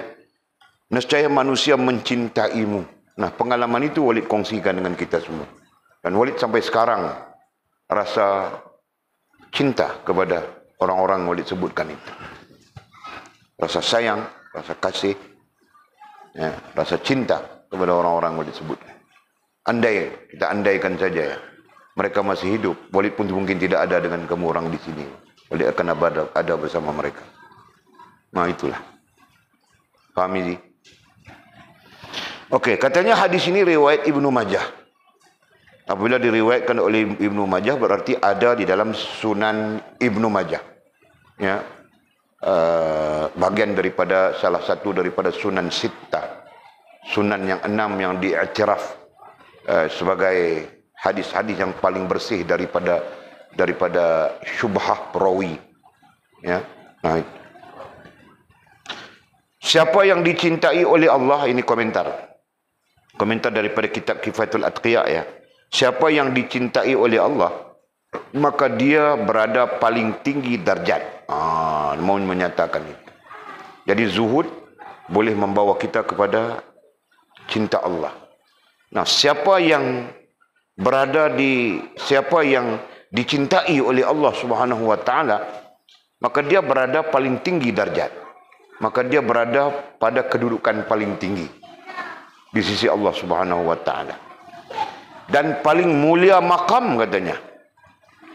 Nescaya manusia mencintaimu. Nah, pengalaman itu Walid kongsikan dengan kita semua. Dan Walid sampai sekarang rasa cinta kepada orang-orang Walid sebutkan itu. Rasa sayang, rasa kasih, ya, rasa cinta kepada orang-orang Walid sebutkan. Andai, kita andaikan saja ya, mereka masih hidup, Walid pun mungkin tidak ada dengan kamu orang di sini. Walid akan ada bersama mereka. Nah, itulah. Paham ini? Okey, katanya hadis ini riwayat Ibnu Majah. Apabila diriwayatkan oleh Ibnu Majah berarti ada di dalam Sunan Ibnu Majah. Ya. Bagian daripada salah satu daripada Sunan Sittah. Sunan yang 6 yang diiktiraf sebagai hadis-hadis yang paling bersih daripada syubhah perawi. Ya. Nah, siapa yang dicintai oleh Allah, ini komentar daripada kitab Kifayatul Atqiya ya. Siapa yang dicintai oleh Allah, maka dia berada paling tinggi darjat. Mau menyatakan itu. Jadi zuhud boleh membawa kita kepada cinta Allah. Nah, siapa yang dicintai oleh Allah Subhanahu wa taala, maka dia berada paling tinggi darjat. Maka dia berada pada kedudukan paling tinggi di sisi Allah Subhanahu wa taala. Dan paling mulia makam katanya.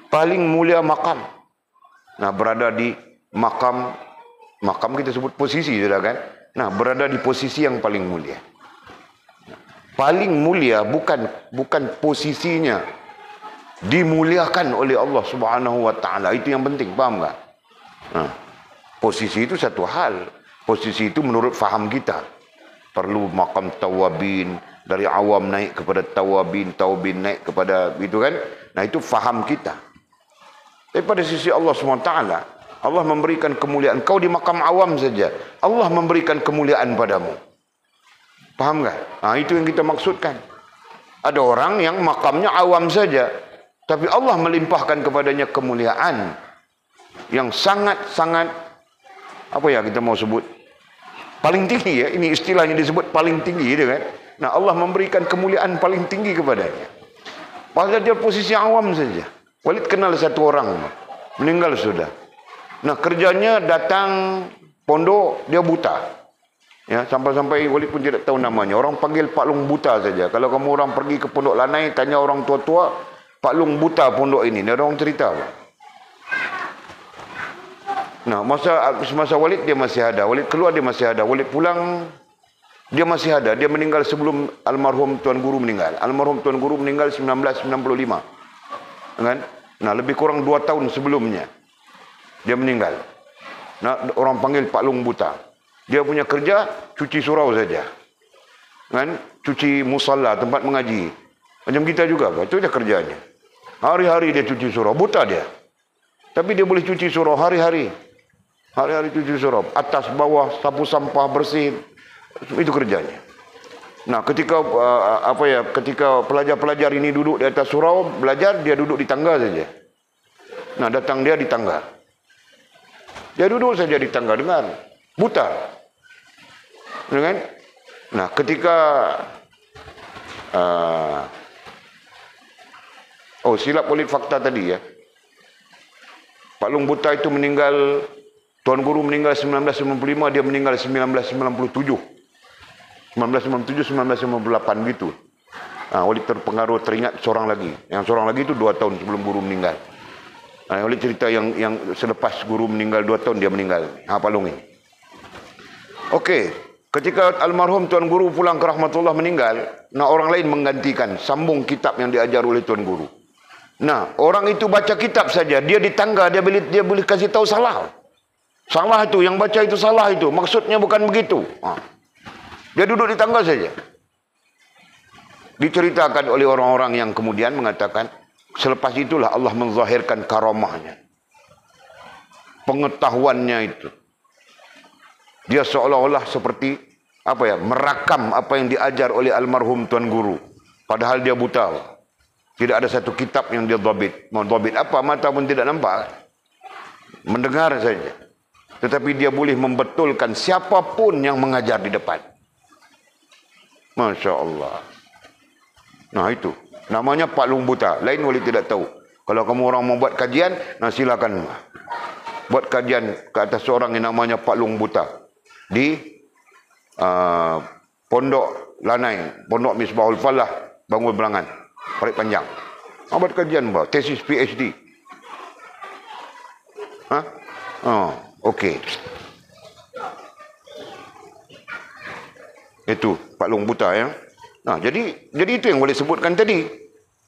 Paling mulia makam. Nah, berada di makam kita sebut posisi sudah kan? Nah, berada di posisi yang paling mulia. Paling mulia bukan posisinya. Dimuliakan oleh Allah Subhanahu wa taala. Itu yang penting, paham enggak? Nah, posisi itu satu hal. Posisi itu menurut faham kita. Perlu makam tawabin, dari awam naik kepada tawabin naik kepada itu kan. Nah, itu faham kita. Tapi pada sisi Allah SWT, Allah memberikan kemuliaan. Kau di makam awam saja, Allah memberikan kemuliaan padamu. Faham tak? Nah, itu yang kita maksudkan. Ada orang yang makamnya awam saja, tapi Allah melimpahkan kepadanya kemuliaan yang sangat-sangat, apa ya kita mau sebut, paling tinggi ya. Ini istilahnya disebut paling tinggi gitu kan. Nah, Allah memberikan kemuliaan paling tinggi kepadanya. Padahal dia posisi awam saja. Walid kenal satu orang, meninggal sudah. Nah, kerjanya datang pondok, dia buta. Ya, sampai-sampai Walid pun tidak tahu namanya. Orang panggil Pak Long Buta saja. Kalau kamu orang pergi ke pondok Lanai, tanya orang tua-tua, Pak Long Buta pondok ini. Dia orang cerita. Nah, masa Walid dia masih ada. Walid keluar dia masih ada. Walid pulang dia masih ada. Dia meninggal sebelum almarhum Tuan Guru meninggal. Almarhum Tuan Guru meninggal 1995. Kan? Nah, lebih kurang 2 tahun sebelumnya dia meninggal. Nah, orang panggil Pak Long Buta. Dia punya kerja cuci surau saja. Kan? Cuci musalla, tempat mengaji. Macam kita juga, itu dia kerjanya. Hari-hari dia cuci surau, buta dia. Tapi dia boleh cuci surau hari-hari. Hari-hari cuci surau, atas bawah sapu sampah bersih. Itu kerjanya. Nah, ketika ketika pelajar-pelajar ini duduk di atas surau belajar, dia duduk di tangga saja. Nah, datang dia di tangga. Dia duduk saja di tangga, dengar. Buta. Kan? Nah, ketika silap Walid fakta tadi ya. Pak Long Buta itu meninggal, Tuan Guru meninggal 1995, dia meninggal 1997. 1998 gitu. Nah, Walid terpengaruh, teringat seorang lagi. Yang seorang lagi itu 2 tahun sebelum Guru meninggal. Nah, Walid cerita yang selepas Guru meninggal 2 tahun dia meninggal. Pak Long ini. Okey. Ketika almarhum Tuan Guru pulang ke rahmatullah meninggal, nah orang lain menggantikan, sambung kitab yang diajar oleh Tuan Guru. Nah, orang itu baca kitab saja, dia di tangga, dia boleh kasih tahu salah. Salah itu, yang baca itu salah itu, maksudnya bukan begitu. Dia duduk di tangga saja. Diceritakan oleh orang-orang yang kemudian mengatakan, selepas itulah Allah menzahirkan karamahnya. Pengetahuannya itu. Dia seolah-olah seperti merakam apa yang diajar oleh almarhum Tuan Guru. Padahal dia buta. Tidak ada satu kitab yang dia dhabit. Mau dhabit apa? Mata pun tidak nampak. Mendengar saja. Tetapi dia boleh membetulkan siapapun yang mengajar di depan. Masya Allah. Nah itu. Namanya paklung buta. Lain wali tidak tahu. Kalau kamu orang mau buat kajian, nah silakan. Buat kajian ke atas seorang yang namanya paklung buta. Di Pondok Lanai. Pondok Misbahul Falah. Bangun Belangan. Parit Panjang. Buat kajian, tesis PhD. Okey. Itu paklung buta ya. Nah, jadi itu yang boleh sebutkan tadi.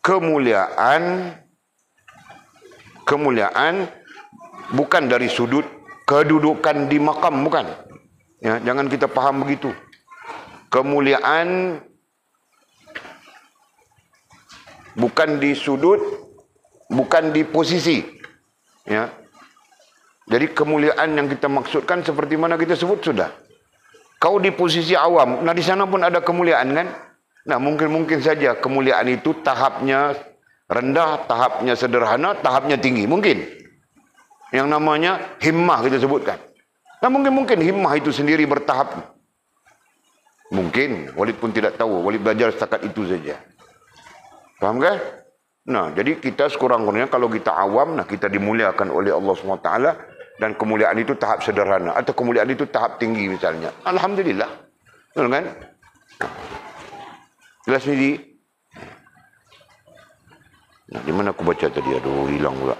Kemuliaan bukan dari sudut kedudukan di makam, bukan. Ya, jangan kita faham begitu. Kemuliaan bukan di sudut, bukan di posisi. Ya. Jadi kemuliaan yang kita maksudkan seperti mana kita sebut sudah. Kau di posisi awam, nah di sana pun ada kemuliaan kan? Nah mungkin saja kemuliaan itu tahapnya rendah, tahapnya sederhana, tahapnya tinggi. Mungkin. Yang namanya himmah kita sebutkan. Nah mungkin himmah itu sendiri bertahap. Mungkin. Walid pun tidak tahu. Walid belajar setakat itu saja. Faham kan? Nah jadi kita sekurang-kurangnya kalau kita awam, nah kita dimuliakan oleh Allah SWT. Dan kemuliaan itu tahap sederhana. Atau kemuliaan itu tahap tinggi misalnya. Alhamdulillah. Betul kan? Jelas ni. Nah, di mana aku baca tadi? Aduh, hilang pula.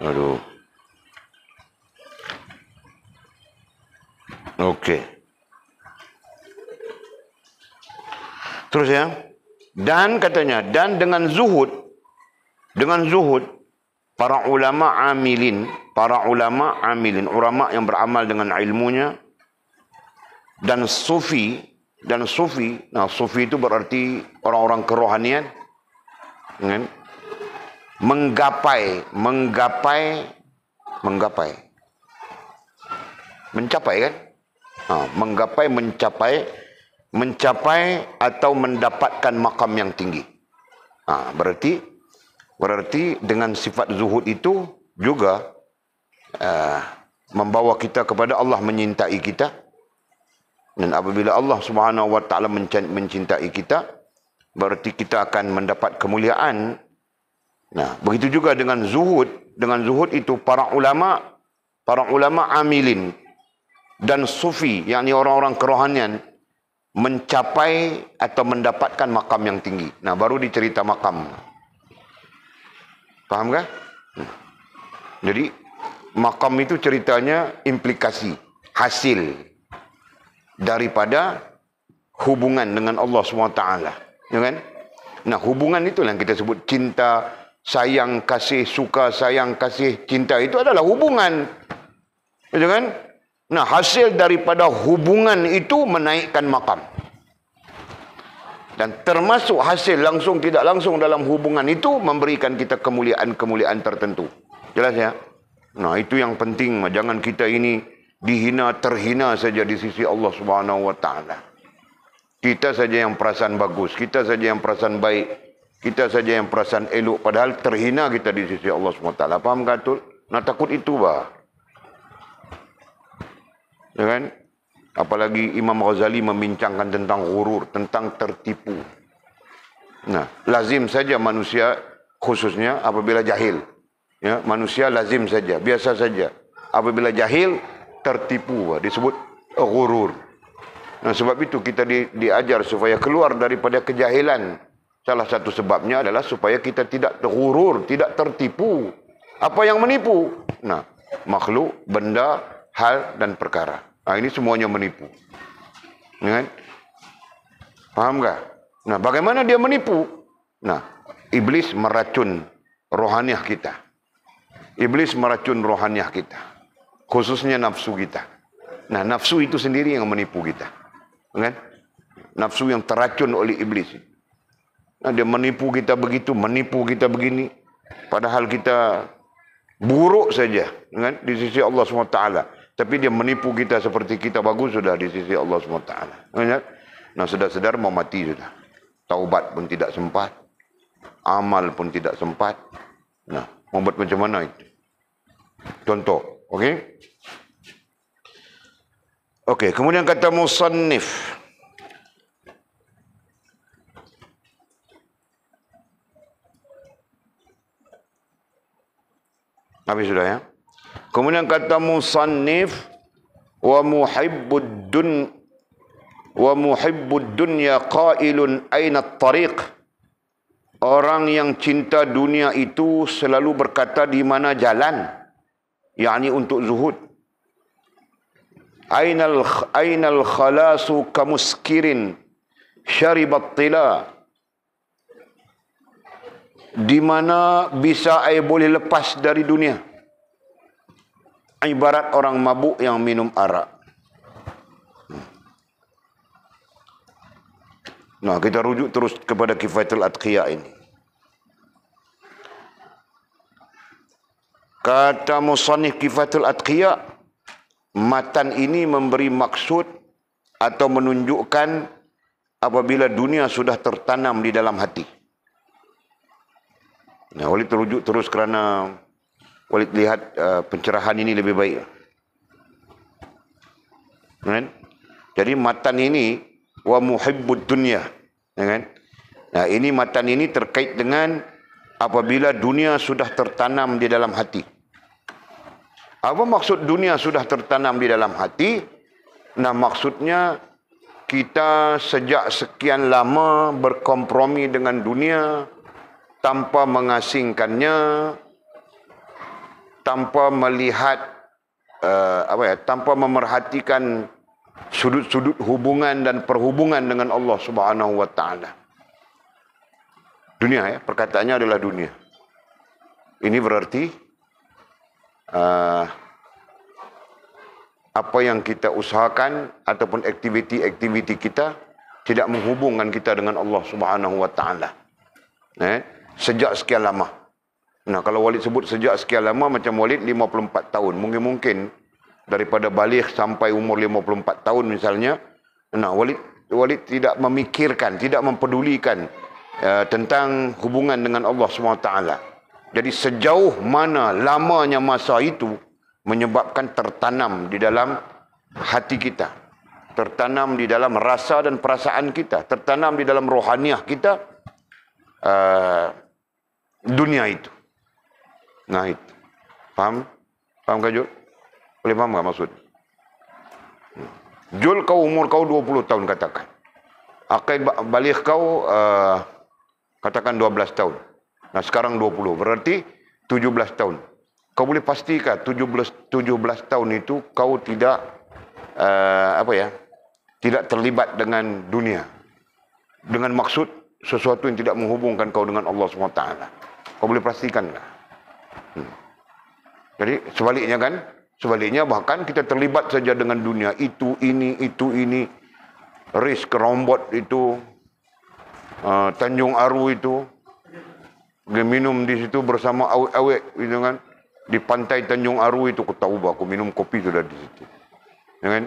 Aduh. Okey. Terus ya. Dan katanya, dan dengan zuhud, para ulama amilin, ulama yang beramal dengan ilmunya, dan sufi, nah sufi itu berarti orang-orang kerohanian, kan? Mencapai kan? Mencapai atau mendapatkan makam yang tinggi. Berarti dengan sifat zuhud itu juga membawa kita kepada Allah menyintai kita. Dan apabila Allah Subhanahu wa taala mencintai kita, berarti kita akan mendapat kemuliaan. Nah, begitu juga dengan zuhud. Dengan zuhud itu para ulama amilin dan sufi, yakni orang-orang kerohanian, mencapai atau mendapatkan makam yang tinggi. Nah, baru dicerita makam. Faham kan? Jadi, makam itu ceritanya implikasi, hasil daripada hubungan dengan Allah SWT. Ya kan? Nah, hubungan itulah yang kita sebut cinta, sayang, kasih, suka, sayang, kasih, cinta. Itu adalah hubungan. Ya kan? Nah, hasil daripada hubungan itu menaikkan makam. Dan termasuk hasil langsung tidak langsung dalam hubungan itu memberikan kita kemuliaan-kemuliaan tertentu. Jelas ya? Nah, itu yang penting. Jangan kita ini dihina, terhina saja di sisi Allah Subhanahu wa taala. Kita saja yang perasaan bagus, kita saja yang perasaan baik, kita saja yang perasaan elok, padahal terhina kita di sisi Allah SWT. Faham kan tu? Nak takut itu bah. Ya kan? Apalagi Imam Ghazali membincangkan tentang ghurur, tentang tertipu. Nah, lazim saja manusia khususnya apabila jahil. Ya, manusia lazim saja, biasa saja. Apabila jahil, tertipu bah. Disebut ghurur. Nah, sebab itu kita diajar supaya keluar daripada kejahilan. Salah satu sebabnya adalah supaya kita tidak terghurur, tidak tertipu. Apa yang menipu? Nah, makhluk, benda, hal dan perkara. Nah, ini semuanya menipu. Ya kan? Faham tak? Nah, bagaimana dia menipu? Nah, iblis meracun rohaniah kita. Iblis meracun rohaniah kita. Khususnya nafsu kita. Nah, nafsu itu sendiri yang menipu kita. Kan? Nafsu yang teracun oleh iblis. Nah, dia menipu kita begitu, menipu kita begini. Padahal kita buruk saja, kan? Di sisi Allah SWT. Tapi dia menipu kita seperti kita bagus sudah di sisi Allah SWT. Nah, sedar-sedar mau mati sudah. Taubat pun tidak sempat. Amal pun tidak sempat. Nah, mau buat macam mana itu? Contoh, okey? Okey, kemudian kata musannif. Habis sudah ya. Kemudian kata musannif wa muhibbud dunya qailun aina at-tariq. Orang yang cinta dunia itu selalu berkata di mana jalan, yakni untuk zuhud. Ainal khalasu kamuskirin syaribat tila. Di mana bisa air boleh lepas dari dunia. Ibarat orang mabuk yang minum arak. Nah, kita rujuk terus kepada Kifayatul Atqiya ini. Kata musannif Kifayatul Atqiya, matan ini memberi maksud atau menunjukkan apabila dunia sudah tertanam di dalam hati. Nah, Walid terujuk terus kerana Walid lihat pencerahan ini lebih baik. Kan? Jadi matan ini wa muhibbud dunya, kan? Nah, ini matan ini terkait dengan apabila dunia sudah tertanam di dalam hati. Apa maksud dunia sudah tertanam di dalam hati? Nah, maksudnya kita sejak sekian lama berkompromi dengan dunia tanpa mengasingkannya, tanpa melihat tanpa memerhatikan sudut-sudut hubungan dan perhubungan dengan Allah Subhanahu wa taala. Dunia ya, perkataannya adalah dunia. Ini berarti apa yang kita usahakan ataupun aktiviti-aktiviti kita tidak menghubungkan kita dengan Allah Subhanahu wa taala. Sejak sekian lama. Nah, kalau Walid sebut sejak sekian lama, macam Walid 54 tahun. Mungkin daripada balik sampai umur 54 tahun misalnya, nah, Walid tidak memikirkan, tidak mempedulikan tentang hubungan dengan Allah SWT. Jadi sejauh mana lamanya masa itu menyebabkan tertanam di dalam hati kita, tertanam di dalam rasa dan perasaan kita, tertanam di dalam rohaniah kita, dunia itu. Nah, itu. Faham? Faham ke Jul? Boleh faham tak maksud? Jul, umur kau 20 tahun katakan. Akid balik kau katakan 12 tahun. Nah, sekarang 20. Berarti 17 tahun. Kau boleh pastikan 17 tahun itu kau tidak tidak terlibat dengan dunia. Dengan maksud sesuatu yang tidak menghubungkan kau dengan Allah SWT. Kau boleh pastikan tak? Jadi sebaliknya kan? Sebaliknya bahkan kita terlibat saja dengan dunia. Itu, ini. Risk kerombot itu. Tanjung Aru itu. Dia minum di situ bersama awet-awet. Gitu kan? Di pantai Tanjung Aru itu. Aku tahu bah, aku minum kopi sudah di situ. Ya kan?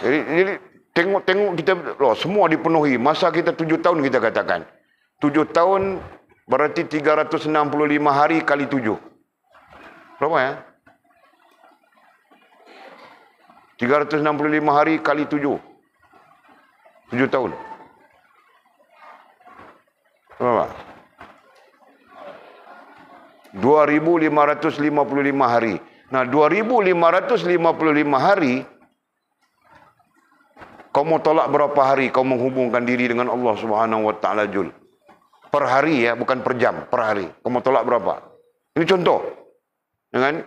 Jadi tengok kita, semua dipenuhi. Masa kita 7 tahun kita katakan. 7 tahun berarti 365 hari kali 7. Berapa ya? 365 hari kali 7. 7 tahun. Berapa? 2.555 hari. Nah, 2.555 hari, kau mau tolak berapa hari kau menghubungkan diri dengan Allah Subhanahu wa taala, Jul? Per hari ya, bukan per jam, per hari. Kau mau tolak berapa? Ini contoh. Ya kan?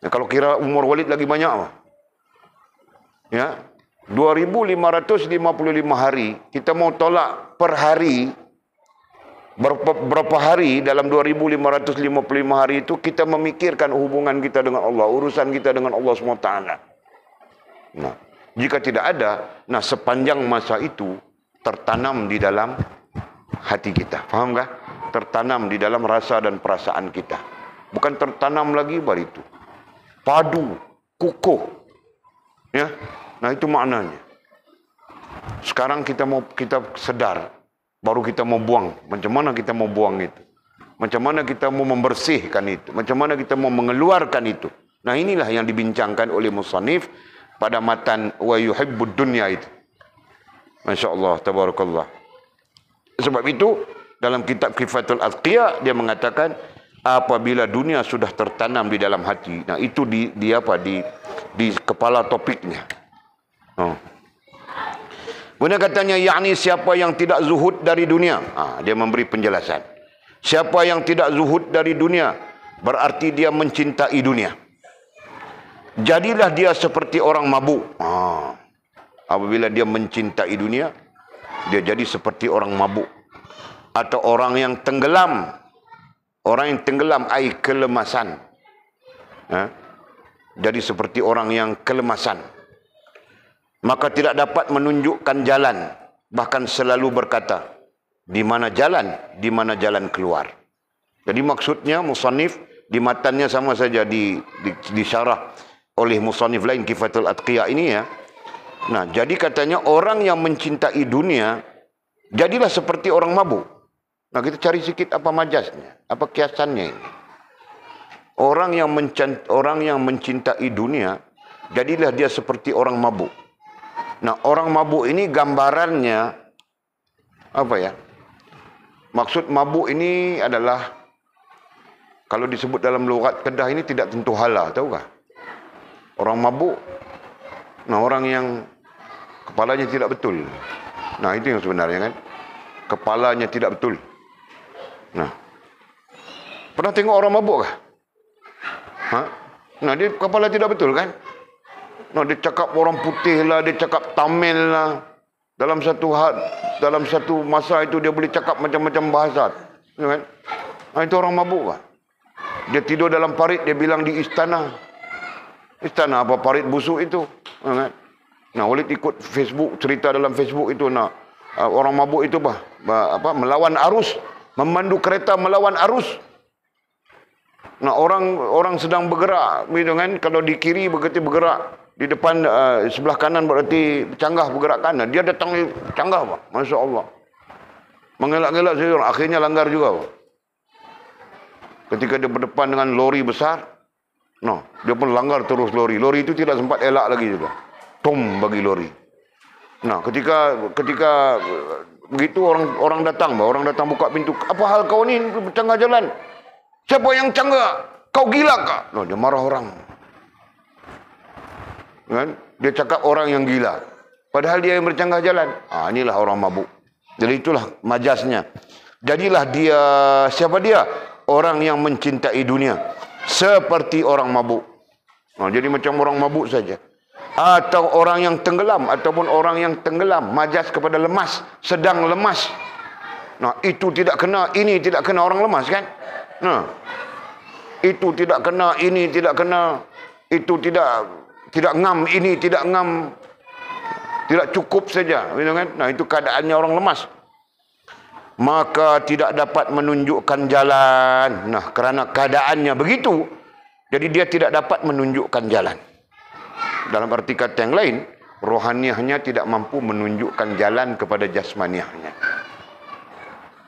Nah, kalau kira umur Walid lagi banyak apa? Ya. 2.555 hari, kita mau tolak per hari. Berapa hari dalam 2.555 hari itu kita memikirkan hubungan kita dengan Allah, urusan kita dengan Allah SWT. Nah, jika tidak ada, nah sepanjang masa itu tertanam di dalam hati kita. Faham kah? Tertanam di dalam rasa dan perasaan kita. Bukan tertanam lagi baru itu. Padu, kukuh. Ya. Nah, itu maknanya. Sekarang kita sedar, baru kita mau buang. Macam mana kita mau buang itu? Macam mana kita mau membersihkan itu? Macam mana kita mau mengeluarkan itu? Nah, inilah yang dibincangkan oleh musannif pada matan wa yuhibbud dunya itu. Masya Allah, tabarakallah. Sebab itu dalam kitab Kifatul Atqiya dia mengatakan apabila dunia sudah tertanam di dalam hati, nah itu di kepala topiknya. Kemudian katanya, yakni siapa yang tidak zuhud dari dunia. Dia memberi penjelasan. Siapa yang tidak zuhud dari dunia, berarti dia mencintai dunia. Jadilah dia seperti orang mabuk. Apabila dia mencintai dunia, dia jadi seperti orang mabuk. Atau orang yang tenggelam. Orang yang tenggelam, ai kelemasan. Jadi seperti orang yang kelemasan. Maka tidak dapat menunjukkan jalan. Bahkan selalu berkata, di mana jalan? Di mana jalan keluar? Jadi maksudnya musannif di matannya sama saja disyarah oleh musannif lain Kifatul Atqiya ini ya. Nah, jadi katanya orang yang mencintai dunia jadilah seperti orang mabuk. Nah, kita cari sikit apa majasnya, apa kiasannya ini. Orang yang mencintai dunia jadilah dia seperti orang mabuk. Nah, orang mabuk ini gambarannya apa ya? Maksud mabuk ini adalah, kalau disebut dalam lughat Kedah ini tidak tentu hala, tahukah? Orang mabuk, nah orang yang kepalanya tidak betul. Nah, itu yang sebenarnya kan. Kepalanya tidak betul. Nah, pernah tengok orang mabuk kah? Nah, dia kepala tidak betul kan? Nah, dia cakap orang putih lah, dia cakap Tamil lah. Dalam satu masa itu dia boleh cakap macam-macam bahasa. Kan? Nah, itu orang mabuk kah? Dia tidur dalam parit, dia bilang di istana. Istana apa, parit busuk itu. Kan? Nah, oleh ikut Facebook, cerita dalam Facebook itu, nah, orang mabuk itu melawan arus, memandu kereta melawan arus. Nah, orang sedang bergerak, gitu kan? Kalau di kiri berarti bergerak, di depan sebelah kanan berarti canggah bergerak kanan. Dia datang canggah, Pak. Masya Allah. Mengelak-gelak saja, akhirnya langgar juga, Pak. Ketika dia berdepan dengan lori besar, nah, dia pun langgar terus lori. Lori itu tidak sempat elak lagi juga. Tom bagi lori. Nah, ketika begitu orang datang buka pintu. Apa hal kau ni bercanggah jalan? Siapa yang canggah? Kau gila kah? Nah, dia marah orang. Kan? Dia cakap orang yang gila. Padahal dia yang bercanggah jalan. Inilah orang mabuk. Jadi itulah majasnya. Jadilah dia, siapa dia? Orang yang mencintai dunia. Seperti orang mabuk. Nah, jadi macam orang mabuk saja. Atau orang yang tenggelam, ataupun orang yang tenggelam, majas kepada lemas, sedang lemas. Nah, itu tidak kena, ini tidak kena orang lemas kan? Nah, itu tidak kena, ini tidak kena, itu tidak ngam, ini tidak ngam, tidak cukup saja, gitu kan? Nah, itu keadaannya orang lemas. Maka tidak dapat menunjukkan jalan. Nah, kerana keadaannya begitu, jadi dia tidak dapat menunjukkan jalan. Dalam arti kata yang lain, rohaniahnya tidak mampu menunjukkan jalan kepada jasmaniahnya.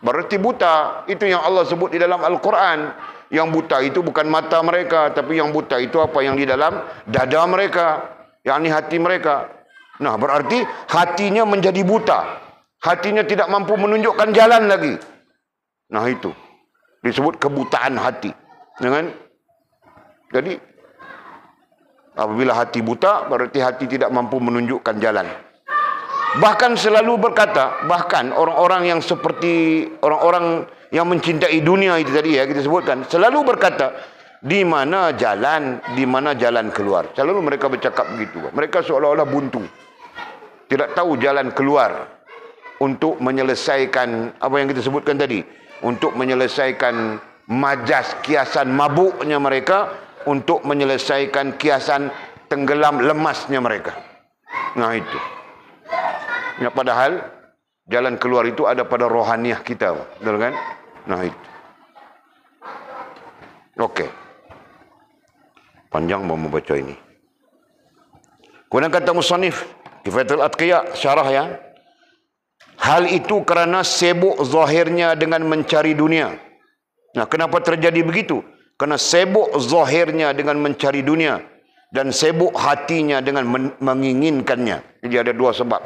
Berarti buta. Itu yang Allah sebut di dalam Al-Quran. Yang buta itu bukan mata mereka, tapi yang buta itu apa yang di dalam dada mereka, yakni hati mereka. Nah, berarti hatinya menjadi buta. Hatinya tidak mampu menunjukkan jalan lagi. Nah, itu disebut kebutaan hati. Jadi apabila hati buta, berarti hati tidak mampu menunjukkan jalan. Bahkan selalu berkata, bahkan orang-orang yang seperti orang-orang yang mencintai dunia itu tadi ya, kita sebutkan, selalu berkata, di mana jalan keluar. Selalu mereka bercakap begitu. Mereka seolah-olah buntu. Tidak tahu jalan keluar untuk menyelesaikan apa yang kita sebutkan tadi. Untuk menyelesaikan majas kiasan mabuknya mereka, untuk menyelesaikan kiasan tenggelam lemasnya mereka. Nah, itu. Ya, padahal jalan keluar itu ada pada rohaniah kita, betul kan? Nah, itu. Okey. Panjang mau membaca ini. Kemudian kata musannif, Kifayatul Atqiya, syarah ya. Hal itu kerana sibuk zahirnya dengan mencari dunia. Nah, kenapa terjadi begitu? Kerana sibuk zahirnya dengan mencari dunia dan sibuk hatinya dengan menginginkannya. Jadi ada dua sebab.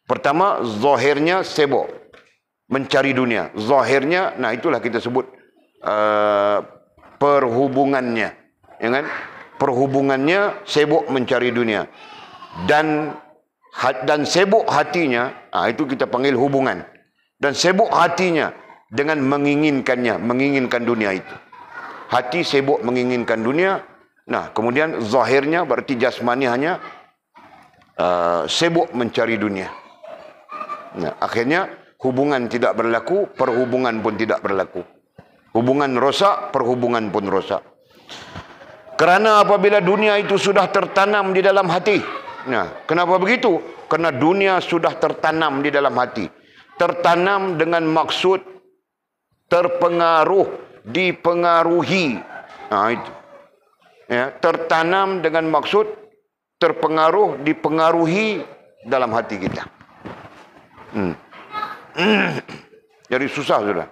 Pertama, zahirnya sibuk mencari dunia. Zahirnya, nah itulah kita sebut perhubungannya, ya kan? Perhubungannya sibuk mencari dunia dan sibuk hatinya, itu kita panggil hubungan. Dan sibuk hatinya dengan menginginkannya, menginginkan dunia itu. Hati sibuk menginginkan dunia. Nah, kemudian zahirnya berarti jasmaniahnya sibuk mencari dunia. Nah, akhirnya hubungan tidak berlaku, perhubungan pun tidak berlaku. Hubungan rosak, perhubungan pun rosak. Kerana apabila dunia itu sudah tertanam di dalam hati. Nah, kenapa begitu? Kerana dunia sudah tertanam di dalam hati. Tertanam dengan maksud terpengaruh, dipengaruhi. Nah, itu. Ya, tertanam dengan maksud terpengaruh, dipengaruhi dalam hati kita. Jadi susah sudah.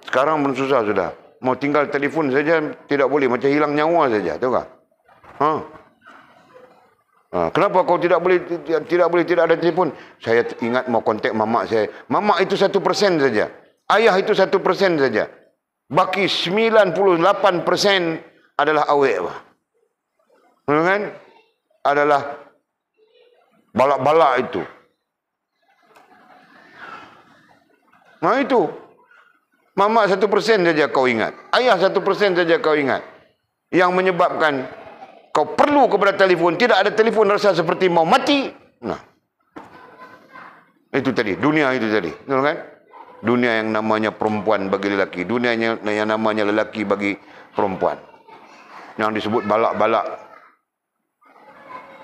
Sekarang pun susah sudah. Mau tinggal telefon saja tidak boleh, macam hilang nyawa saja, tahu tak? Kenapa kau tidak boleh tidak ada telefon? Saya ingat mau kontak mamak saya. Mamak itu 1% saja. Ayah itu 1% saja. Baki 98% adalah awet. Kan? Adalah balak-balak itu. Nah itu. Mamak 1% saja kau ingat. Ayah 1% saja kau ingat. Yang menyebabkan kau perlu kepada telefon. Tidak ada telefon rasa seperti mau mati. Nah. Itu tadi. Dunia itu tadi. Betul kan? Dunia yang namanya perempuan bagi lelaki. Dunia yang namanya lelaki bagi perempuan. Yang disebut balak-balak.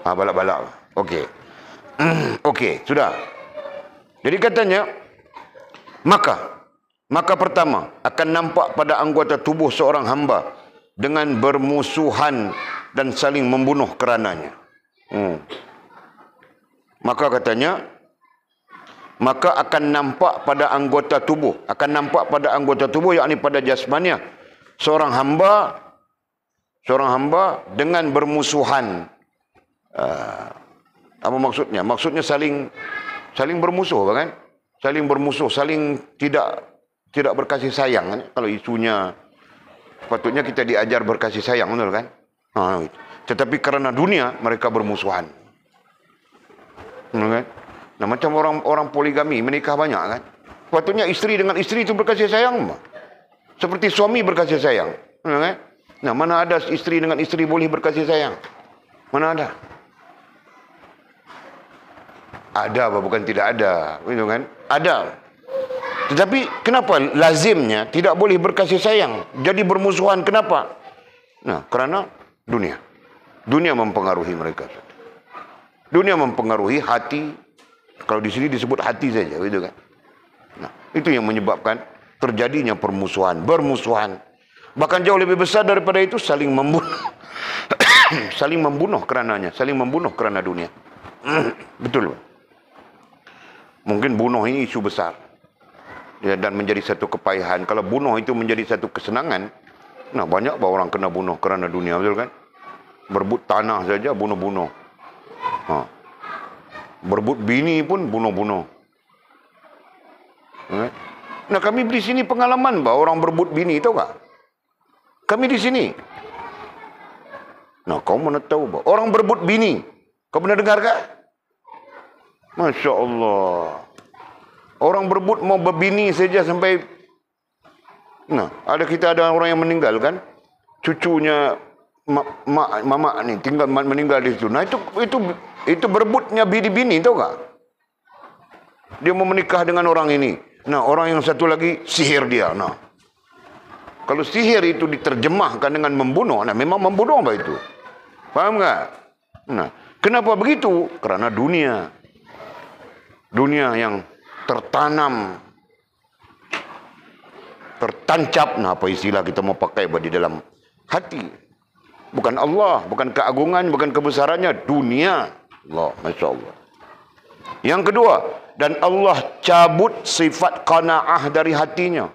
Balak-balak. Okey. Okey, sudah. Jadi katanya, Maka pertama, akan nampak pada anggota tubuh seorang hamba dengan bermusuhan dan saling membunuh kerananya. Maka katanya, maka akan nampak pada anggota tubuh. Akan nampak pada anggota tubuh, yakni pada jasmania. Seorang hamba dengan bermusuhan. Apa maksudnya? Maksudnya saling bermusuh, kan? Saling bermusuh, saling tidak berkasih sayang kan? Kalau isunya patutnya kita diajar berkasih sayang, betul kan? Tetapi kerana dunia mereka bermusuhan, betul kan? Nah, macam orang poligami menikah banyak kan? Patutnya isteri dengan isteri itu berkasih sayang, seperti suami berkasih sayang, betul kan? Nah, mana ada isteri dengan isteri boleh berkasih sayang? Mana ada? Ada apa bukan tidak ada, betul kan? Ada. Tetapi kenapa lazimnya tidak boleh berkasih sayang, jadi bermusuhan? Kenapa? Nah, kerana dunia. Dunia mempengaruhi mereka. Dunia mempengaruhi hati. Kalau di sini disebut hati saja, gitu kan? Nah, itu yang menyebabkan terjadinya permusuhan, bermusuhan. Bahkan jauh lebih besar daripada itu, saling membunuh. Saling membunuh kerananya, saling membunuh kerana dunia. Betul. Mungkin bunuh ini isu besar. Ya, dan menjadi satu kepayahan. Kalau bunuh itu menjadi satu kesenangan, nah banyak orang kena bunuh kerana dunia, betul kan? Berebut tanah saja bunuh-bunuh. Berebut bini pun bunuh-bunuh. Nah, kami di sini pengalaman orang berebut bini, tahu tak? Kami di sini. Nah, kau mana tahu orang berebut bini? Kau pernah dengar tak? Masya Allah. Orang berebut mau berbini saja sampai, nah, ada orang yang meninggal kan, cucunya mamak ni tinggal meninggal di situ. Nah, itu berebutnya bini-bini, tahu tak? Dia mau menikah dengan orang ini. Nah, orang yang satu lagi sihir dia. Nah, kalau sihir itu diterjemahkan dengan membunuh, nah memang membunuh apa itu? Faham tak? Nah, kenapa begitu? Kerana dunia yang tertanam tertancap. Nah, apa istilah kita mau pakai di dalam hati? Bukan Allah, bukan keagungan, bukan kebesarannya, dunia. Allah, Masya Allah. Yang kedua, dan Allah cabut sifat qanaah dari hatinya.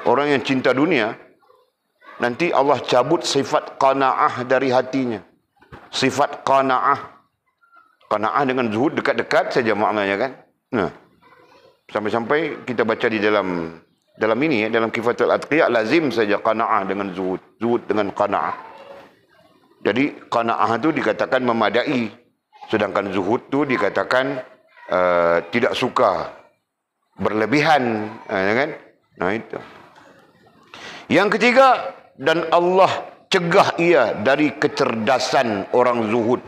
Orang yang cinta dunia, nanti Allah cabut sifat qanaah dari hatinya. Sifat qanaah. Qanaah dengan zuhud dekat-dekat saja maknanya kan. Nah, sampai-sampai kita baca di dalam ini, dalam Kifatul Atqiya, lazim saja qanaah dengan zuhud. Zuhud dengan qanaah. Jadi qanaah itu dikatakan memadai, sedangkan zuhud itu dikatakan tidak suka, berlebihan, kan? Nah itu. Yang ketiga, dan Allah cegah ia dari kecerdasan orang zuhud.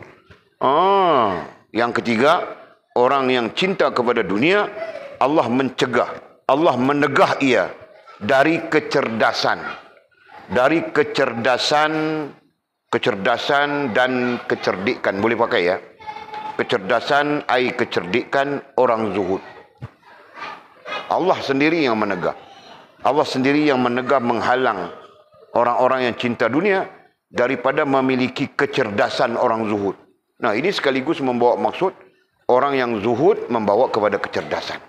Yang ketiga, orang yang cinta kepada dunia, Allah mencegah, Allah menegah ia dari kecerdasan. Dari kecerdasan dan kecerdikan, boleh pakai ya. Kecerdasan ai kecerdikan orang zuhud. Allah sendiri yang menegah. Allah sendiri yang menegah, menghalang orang-orang yang cinta dunia daripada memiliki kecerdasan orang zuhud. Nah, ini sekaligus membawa maksud orang yang zuhud membawa kepada kecerdasan.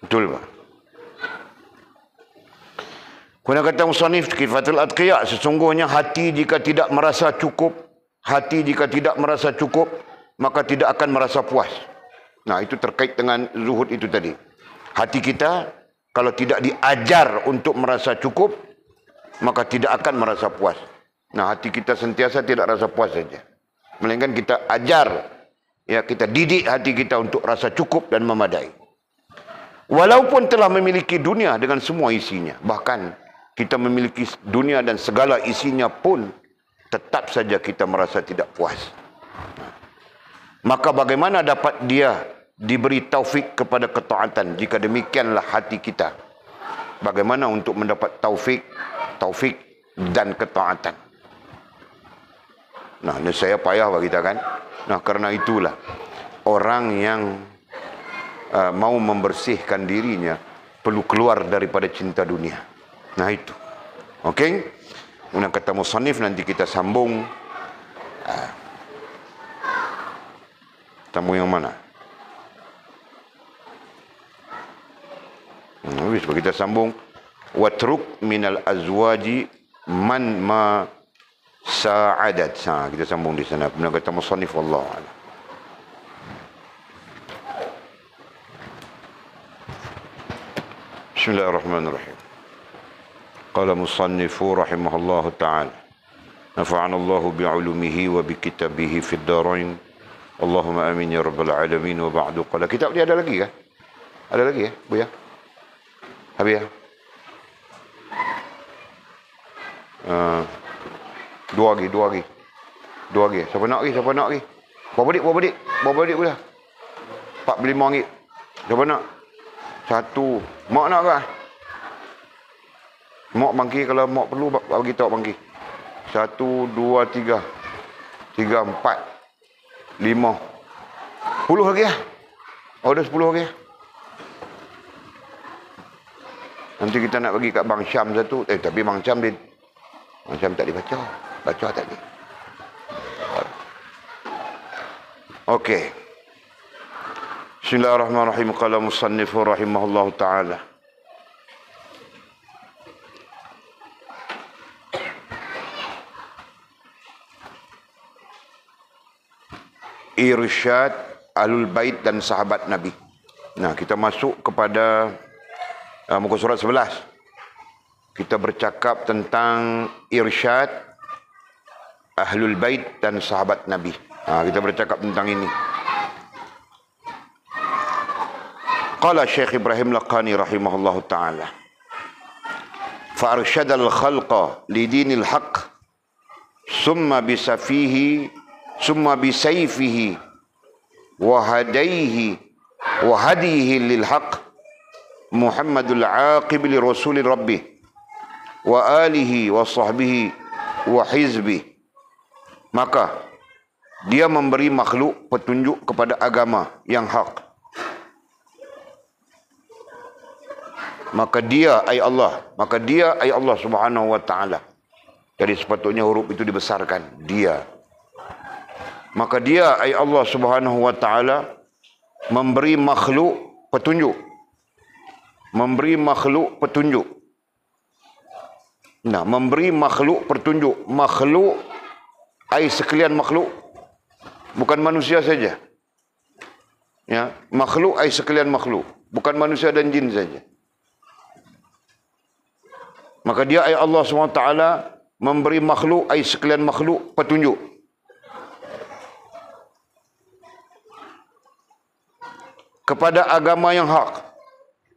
Betul Pak? Kemudian kata musannif Kifatul Atqiya, sesungguhnya hati jika tidak merasa cukup, maka tidak akan merasa puas. Nah, itu terkait dengan zuhud itu tadi. Hati kita kalau tidak diajar untuk merasa cukup, maka tidak akan merasa puas. Nah, hati kita sentiasa tidak rasa puas saja. Melainkan kita ajar, ya, kita didik hati kita untuk rasa cukup dan memadai. Walaupun telah memiliki dunia dengan semua isinya, bahkan kita memiliki dunia dan segala isinya pun, tetap saja kita merasa tidak puas. Maka bagaimana dapat dia diberi taufik kepada ketaatan jika demikianlah hati kita? Bagaimana untuk mendapat taufik dan ketaatan? Nah, ini saya payah bagi kita kan. Nah, karena itulah orang yang mau membersihkan dirinya perlu keluar daripada cinta dunia. Nah itu. Okey. Kemudian kata musannif, nanti kita sambung. Sambung yang mana? Habis kita sambung. Watruk minal azwaji man ma sa'adat. Kita sambung di sana. Kemudian kata musannif, wallahu a'lam. Bismillahirrahmanirrahim. Qala musannifu rahimahullahu ta'ala, nafa'ana Allahu bi'ulumihi wa bikitabihi fid darain. Allahumma amin ya rabbal alamin. Wa ba'du. Qala, kitab dia ada lagi kah? Ada lagi ya, Buya? Habis ya? Dua lagi. Siapa nak lagi? Bawa balik pula. 45 ringgit. Siapa nak? Satu. Mak nak kah? Mak bangki, kalau mak perlu bagi tahu bangki. 1, 2, 3. 3, 4, 5. 10 lagi ya? Order 10 lagi ya? Nanti kita nak bagi kat Bang Syam satu. Tapi Bang Syam tak dibaca. Baca tak dia. Okey. Bismillahirrahmanirrahim. Qala musannifu rahimahullahu ta'ala. Irsyad Ahlul Bait dan sahabat Nabi. Nah, kita masuk kepada muka surat 11. Kita bercakap tentang irsyad Ahlul Bait dan sahabat Nabi. Kita bercakap tentang ini. Qala Syekh Ibrahim Laqani rahimahullahu ta'ala, فأرشد الخلق لدين الحق ثم بسيفه وهديه للحق محمد العاقب لرسول ربه وآله وصحبه وحزبه. Maka dia memberi makhluk petunjuk kepada agama yang hak Maka dia ay Allah. Maka dia ay Allah subhanahu wa ta'ala. Jadi sepatutnya huruf itu dibesarkan. Dia. Maka dia ay Allah subhanahu wa ta'ala memberi makhluk petunjuk. Memberi makhluk petunjuk. Nah, memberi makhluk petunjuk. Makhluk ay sekalian makhluk. Bukan manusia saja. Ya, makhluk ay sekalian makhluk. Bukan manusia dan jin saja. Maka dia ay Allah SWT memberi makhluk ay sekalian makhluk petunjuk. Kepada agama yang hak.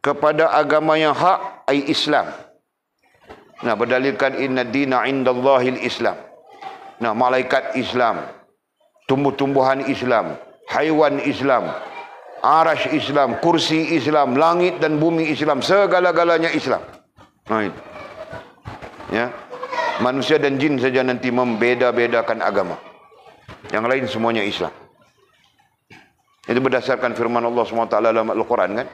Kepada agama yang hak ay Islam. Nah, berdalilkan inna dina indallahil Islam. Nah, malaikat Islam, tumbuh-tumbuhan Islam, haiwan Islam, arash Islam, kursi Islam, langit dan bumi Islam, segala-galanya Islam. Nah, itu. Ya. Manusia dan jin saja nanti membeda-bedakan agama. Yang lain semuanya Islam. Itu berdasarkan firman Allah SWT dalam Al-Quran kan.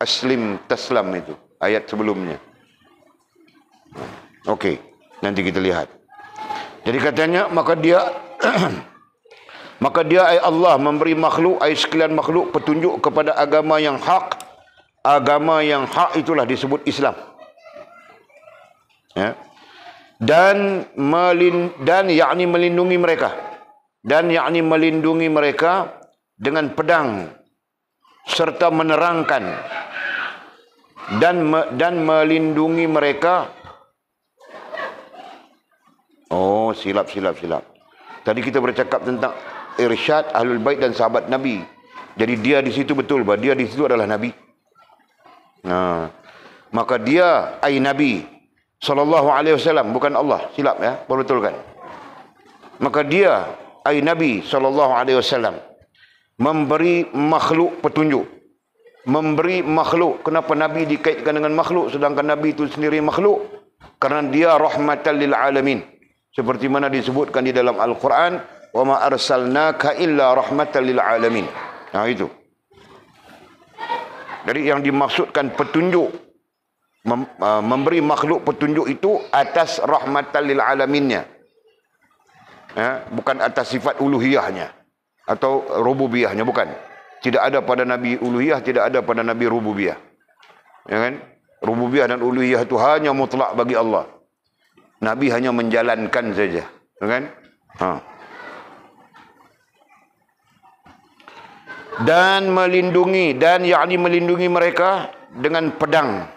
Aslim taslam itu ayat sebelumnya. Okey, nanti kita lihat. Jadi katanya maka dia maka dia ay Allah memberi makhluk ay sekalian makhluk petunjuk kepada agama yang hak. Agama yang hak itulah disebut Islam. Ya. Dan yakni melindungi mereka. Dan yakni melindungi mereka dengan pedang serta menerangkan dan melindungi mereka. Oh, silap. Tadi kita bercakap tentang irsyad Ahlul Bait dan sahabat Nabi. Jadi dia di situ betul, bahawa dia di situ adalah Nabi. Nah, maka dia ay Nabi sallallahu alaihi wasallam, bukan Allah. Silap ya, perbetulkan. Maka dia ay Nabi sallallahu alaihi wasallam memberi makhluk petunjuk. Memberi makhluk. Kenapa Nabi dikaitkan dengan makhluk sedangkan Nabi itu sendiri makhluk? Karena dia rahmatan lil alamin. Seperti mana disebutkan di dalam Al-Quran, wa ma arsalnaka illa rahmatan lil alamin. Nah, itu. Jadi yang dimaksudkan petunjuk, memberi makhluk petunjuk itu atas rahmatan lil alaminnya. Ya, bukan atas sifat uluhiyahnya atau rububiyahnya, bukan. Tidak ada pada Nabi uluhiyah, tidak ada pada Nabi rububiyah. Ya kan? Rububiyah dan uluhiyah itu hanya mutlak bagi Allah. Nabi hanya menjalankan saja. Ya kan? Dan melindungi, dan yakni melindungi mereka dengan pedang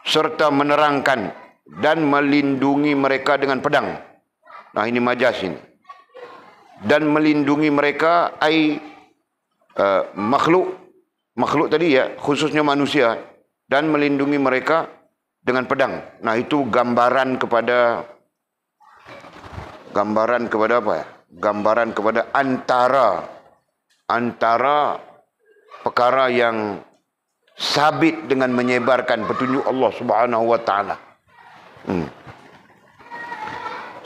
serta menerangkan, dan melindungi mereka dengan pedang. Nah, ini majaz ini. Dan melindungi mereka ai makhluk tadi ya, khususnya manusia, dan melindungi mereka dengan pedang. Nah, itu gambaran kepada apa ya? Gambaran kepada antara perkara yang sabit dengan menyebarkan petunjuk Allah Subhanahu wa taala.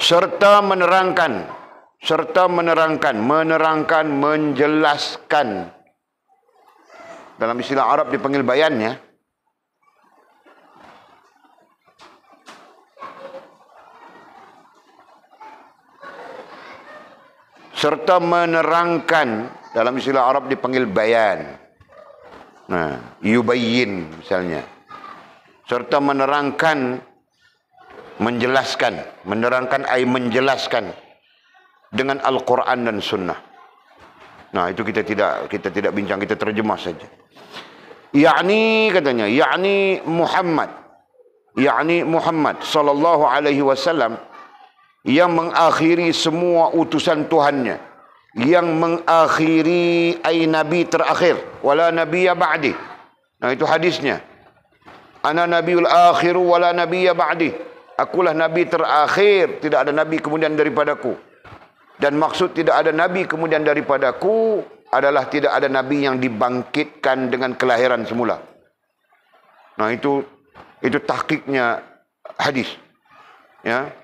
Serta menerangkan, menjelaskan. Dalam istilah Arab dipanggil bayan ya. Serta menerangkan, dalam istilah Arab dipanggil bayan. Nah, yubayyin misalnya. Serta menerangkan, menjelaskan. Menerangkan ay menjelaskan dengan Al-Quran dan Sunnah. Nah, itu kita tidak bincang, kita terjemah saja. Yakni katanya, yakni Muhammad sallallahu alaihi wasallam yang mengakhiri semua utusan Tuhannya, yang mengakhiri ay nabi terakhir, wala nabiyya ba'di. Nah, itu hadisnya. Ana nabiyul akhir wala nabiyya ba'di. Akulah nabi terakhir, tidak ada nabi kemudian daripadaku. Dan maksud tidak ada nabi kemudian daripadaku adalah tidak ada nabi yang dibangkitkan dengan kelahiran semula. Nah, itu tahqiqnya hadis. Ya.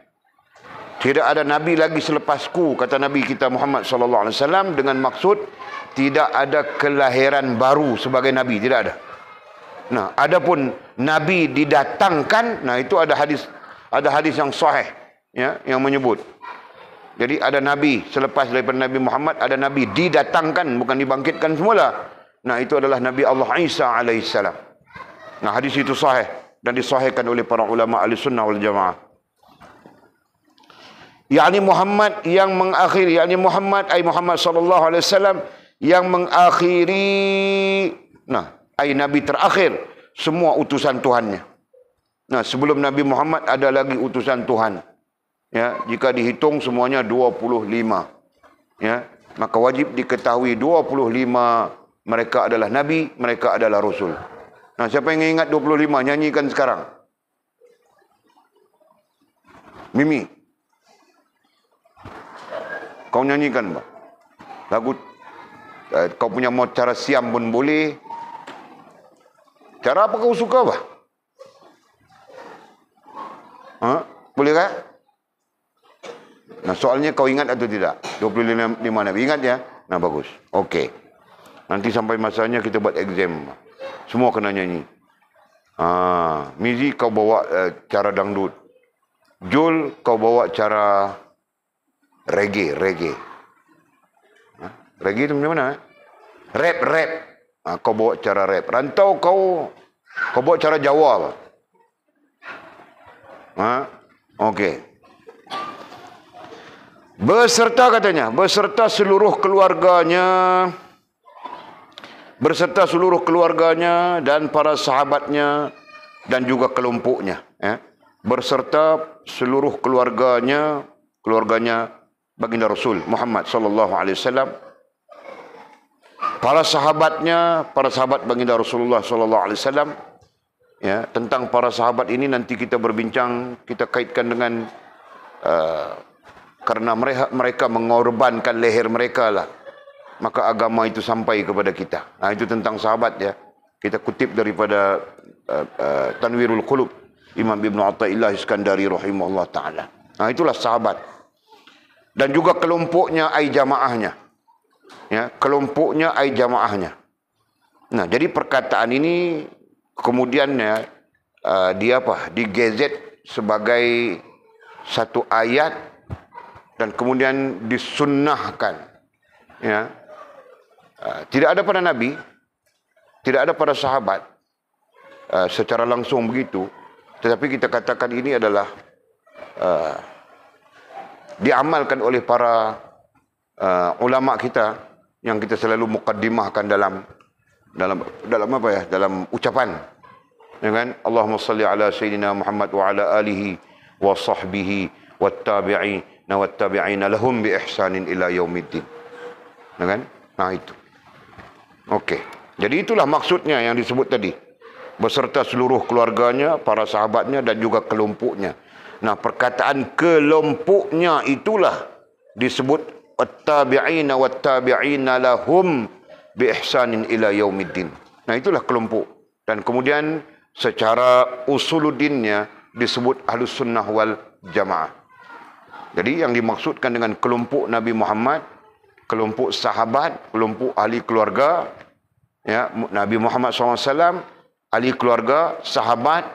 Tidak ada nabi lagi selepasku, kata Nabi kita Muhammad sallallahu alaihi wasallam, dengan maksud tidak ada kelahiran baru sebagai nabi, tidak ada. Nah, adapun nabi didatangkan, nah itu ada hadis yang sahih ya yang menyebut. Jadi ada nabi selepas daripada Nabi Muhammad, ada nabi didatangkan, bukan dibangkitkan semula. Nah, itu adalah Nabi Allah Isa alaihissalam. Nah, hadis itu sahih dan disahihkan oleh para ulama Ahlussunnah wal Jamaah. yakni Muhammad yang mengakhiri, yakni Muhammad ay Muhammad sallallahu alaihi wasallam yang mengakhiri, nah ay nabi terakhir semua utusan Tuhannya. Nah, sebelum Nabi Muhammad ada lagi utusan Tuhan. Ya, jika dihitung semuanya 25. Ya, maka wajib diketahui 25 mereka adalah nabi, mereka adalah rasul. Nah, siapa yang ingat 25? Nyanyikan sekarang. Mimi, kau nyanyikan, Pak. Lagu kau punya mau cara siam pun boleh. Cara apa kau suka, Pak? Boleh kan? Nah, soalnya kau ingat atau tidak? 25 nabi. Ingat ya? Nah, bagus. Okey. Nanti sampai masanya kita buat exam. Semua kena nyanyi. Mizi kau bawa cara dangdut. Jul kau bawa cara reggae. Reggae itu macam mana? Rap. Kau bawa cara rap. Rantau kau bawa cara Jawa. Okey. Beserta katanya, beserta seluruh keluarganya dan para sahabatnya dan juga kelompoknya, ya. Berserta seluruh keluarganya baginda Rasul Muhammad sallallahu alaihi wasallam, para sahabat baginda Rasulullah sallallahu alaihi wasallam. Ya, tentang para sahabat ini nanti kita berbincang, kita kaitkan dengan karena mereka mengorbankan leher mereka lah, maka agama itu sampai kepada kita. Nah, itu tentang sahabat ya. Kita kutip daripada Tanwirul Qulub Imam Ibn Athaillah Iskandari rahimahullah ta'ala. Nah, itulah sahabat. Dan juga kelompoknya ai jamaahnya. Ya, kelompoknya ai jamaahnya. Nah, jadi perkataan ini kemudian ya, digezet sebagai satu ayat dan kemudian disunnahkan. Ya, tidak ada pada Nabi, tidak ada pada sahabat secara langsung begitu, tetapi kita katakan ini adalah diamalkan oleh para ulama kita yang kita selalu mukaddimahkan dalam apa ya, dalam ucapan, ya kan? Allahumma salli ala sayyidina Muhammad wa ala alihi wa sahbihi wattabi'ina wattabi'ina lahum bi ihsanin ila yaumiddin, ya kan? Nah, itu. Okey. Jadi itulah maksudnya yang disebut tadi, beserta seluruh keluarganya, para sahabatnya dan juga kelompoknya. Nah, perkataan kelompoknya itulah disebut wattabi'ina wattabi'ina lahum bi ihsanin ila yaumiddin. Nah, itulah kelompok. Dan kemudian secara usuluddinnya disebut Ahlus Sunnah wal Jamaah. Jadi yang dimaksudkan dengan kelompok Nabi Muhammad, kelompok sahabat, kelompok ahli keluarga, ya, Nabi Muhammad SAW, ahli keluarga, sahabat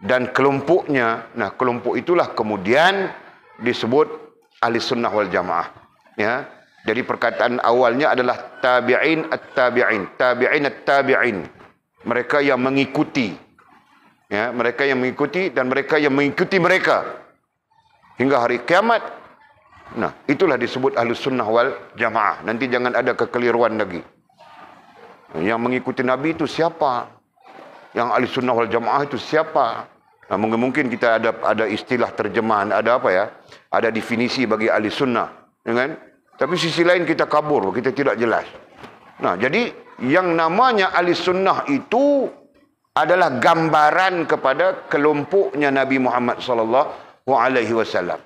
dan kelompoknya. Nah, kelompok itulah kemudian disebut Ahli Sunnah wal Jamaah. Ya. Jadi perkataan awalnya adalah tabi'in at-tabi'in. Mereka yang mengikuti. Ya, mereka yang mengikuti dan mereka yang mengikuti mereka hingga hari kiamat. Nah, itulah disebut Ahlus Sunnah wal Jamaah. Nanti jangan ada kekeliruan lagi. Yang mengikuti Nabi itu siapa? Yang Ahlus Sunnah wal Jamaah itu siapa? Nah, mungkin kita ada istilah terjemahan, ada apa ya? Ada definisi bagi Ahli Sunnah, ya kan? Tapi sisi lain kita kabur, kita tidak jelas. Nah, jadi yang namanya Ahli Sunnah itu adalah gambaran kepada kelompoknya Nabi Muhammad sallallahu alaihi wasallam.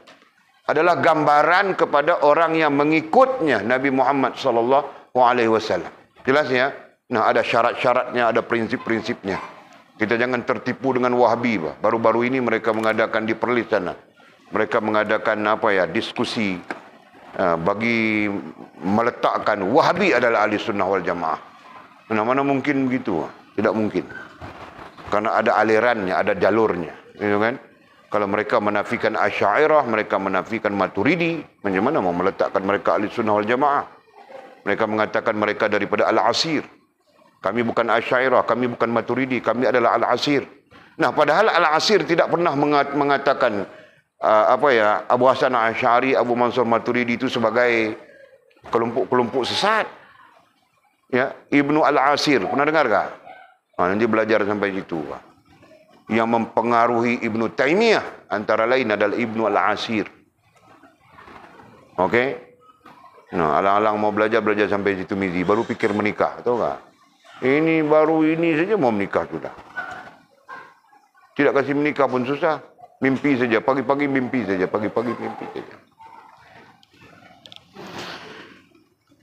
Adalah gambaran kepada orang yang mengikutnya Nabi Muhammad sallallahu alaihi wasallam. Jelas ya? Nah, ada syarat-syaratnya, ada prinsip-prinsipnya. Kita jangan tertipu dengan Wahabi. Baru-baru ini mereka mengadakan di Perlis sana. mereka mengadakan diskusi bagi meletakkan Wahabi adalah ahli sunnah wal jamaah. Mana mungkin begitu? Tidak mungkin. Karena ada alirannya, ada jalurnya, gitu kan? Kalau mereka menafikan Asy'ariyah, mereka menafikan Maturidi, macam mana mau meletakkan mereka ahli sunnah wal jamaah? Mereka mengatakan mereka daripada Al-Asir. Kami bukan Asy'ariyah, kami bukan Maturidi, kami adalah Al-Asir. Nah, padahal Al-Asir tidak pernah mengatakan Abu Hasan Asy'ari, Abu Mansur Maturidi itu sebagai kelompok-kelompok sesat. Ya, Ibnu Al-Asir, pernah dengar tak? Nanti belajar sampai situ. Yang mempengaruhi Ibnu Taimiyah antara lain adalah Ibnu Al-Asir. Okey? Nah, alang-alang mau belajar sampai situ Mizi, baru fikir menikah, tahu tak? Ini baru ini saja mau menikah sudah. Tidak kasih menikah pun susah. Mimpi saja, pagi-pagi mimpi saja, pagi-pagi mimpi saja.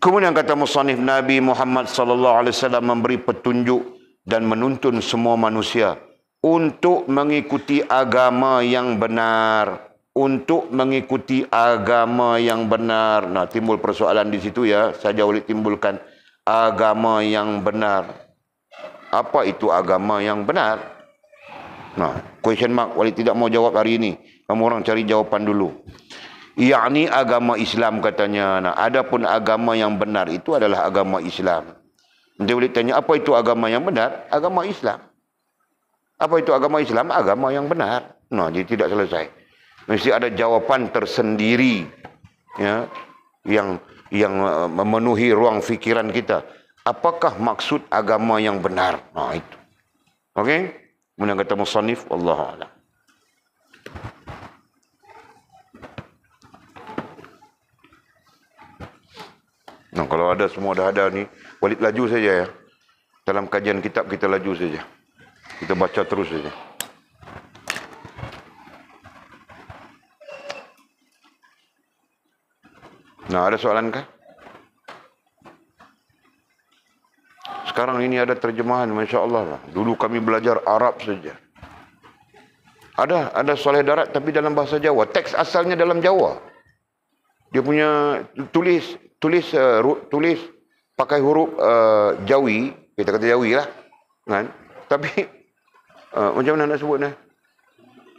Kemudian kata musannif, Nabi Muhammad sallallahu alaihi wasallam memberi petunjuk dan menuntun semua manusia untuk mengikuti agama yang benar, untuk mengikuti agama yang benar. Nah, timbul persoalan di situ ya, saya boleh timbulkan agama yang benar. Apa itu agama yang benar? Nah, question mark, Walid tidak mau jawab hari ini. Kamu orang cari jawapan dulu. Yakni agama Islam katanya. Nah, adapun agama yang benar itu adalah agama Islam. Nanti Walid tanya, apa itu agama yang benar? Agama Islam. Apa itu agama Islam? Agama yang benar. Nah, jadi tidak selesai. Mesti ada jawapan tersendiri, ya, yang memenuhi ruang fikiran kita. Apakah maksud agama yang benar? Nah, itu. Okey? Kemudian kata musannif, wallahu a'lam. Nah, kalau ada semua dah ada ni, Walid laju saja ya. Dalam kajian kitab kita laju saja. Kita baca terus saja. Nah, ada soalan kah? Sekarang ini ada terjemahan, Masya Allah lah. Dulu kami belajar Arab saja. Ada Soleh Darat tapi dalam bahasa Jawa. Teks asalnya dalam Jawa. Dia punya tulis pakai huruf Jawi. Kita kata Jawi lah. Kan? Tapi, macam mana nak sebut ni?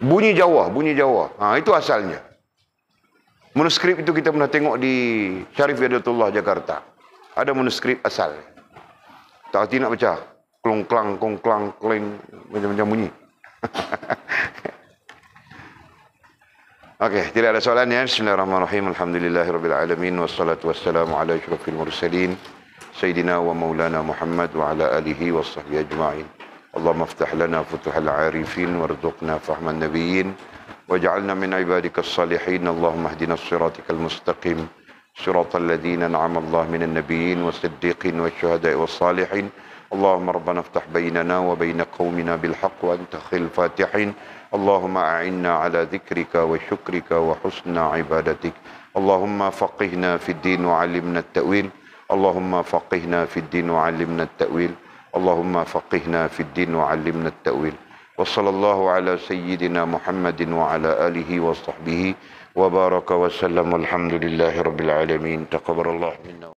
Bunyi Jawa. Itu asalnya. Manuskrip itu kita pernah tengok di Syarif Hidayatullah Jakarta. Ada manuskrip asal. Tak hati nak baca. Klong-klang, kong-klang, kling. Macam-macam bunyi. Okey, tidak ada soalan ya. Bismillahirrahmanirrahim. Alhamdulillahirrabbilalamin. Wassalatu wassalamu ala asyrafil mursalin. Sayyidina wa maulana Muhammad wa ala alihi wa sahbihi ajma'in. Allahumma aftah lana futuhal arifin. Warzuqna fahman nabiyyin. Waj'alna min ibadika as-salihin. Allahumma ahdina as-siratikal mustaqim. صراط الذين أنعم الله من النبيين والصديقين والشهداء والصالحين اللهم ربنا افتح بيننا وبين قومنا بالحق وأنت خير الفاتحين اللهم أعنا على ذكرك وشكرك وحسن عبادتك اللهم فقهنا في الدين وعلمنا التأويل اللهم فقهنا في الدين وعلمنا التأويل اللهم فقهنا في الدين وعلمنا التأويل وصلى الله على سيدنا محمد وعلى آله وصحبه وبارك وسلم والحمد لله رب العالمين تقبل الله منا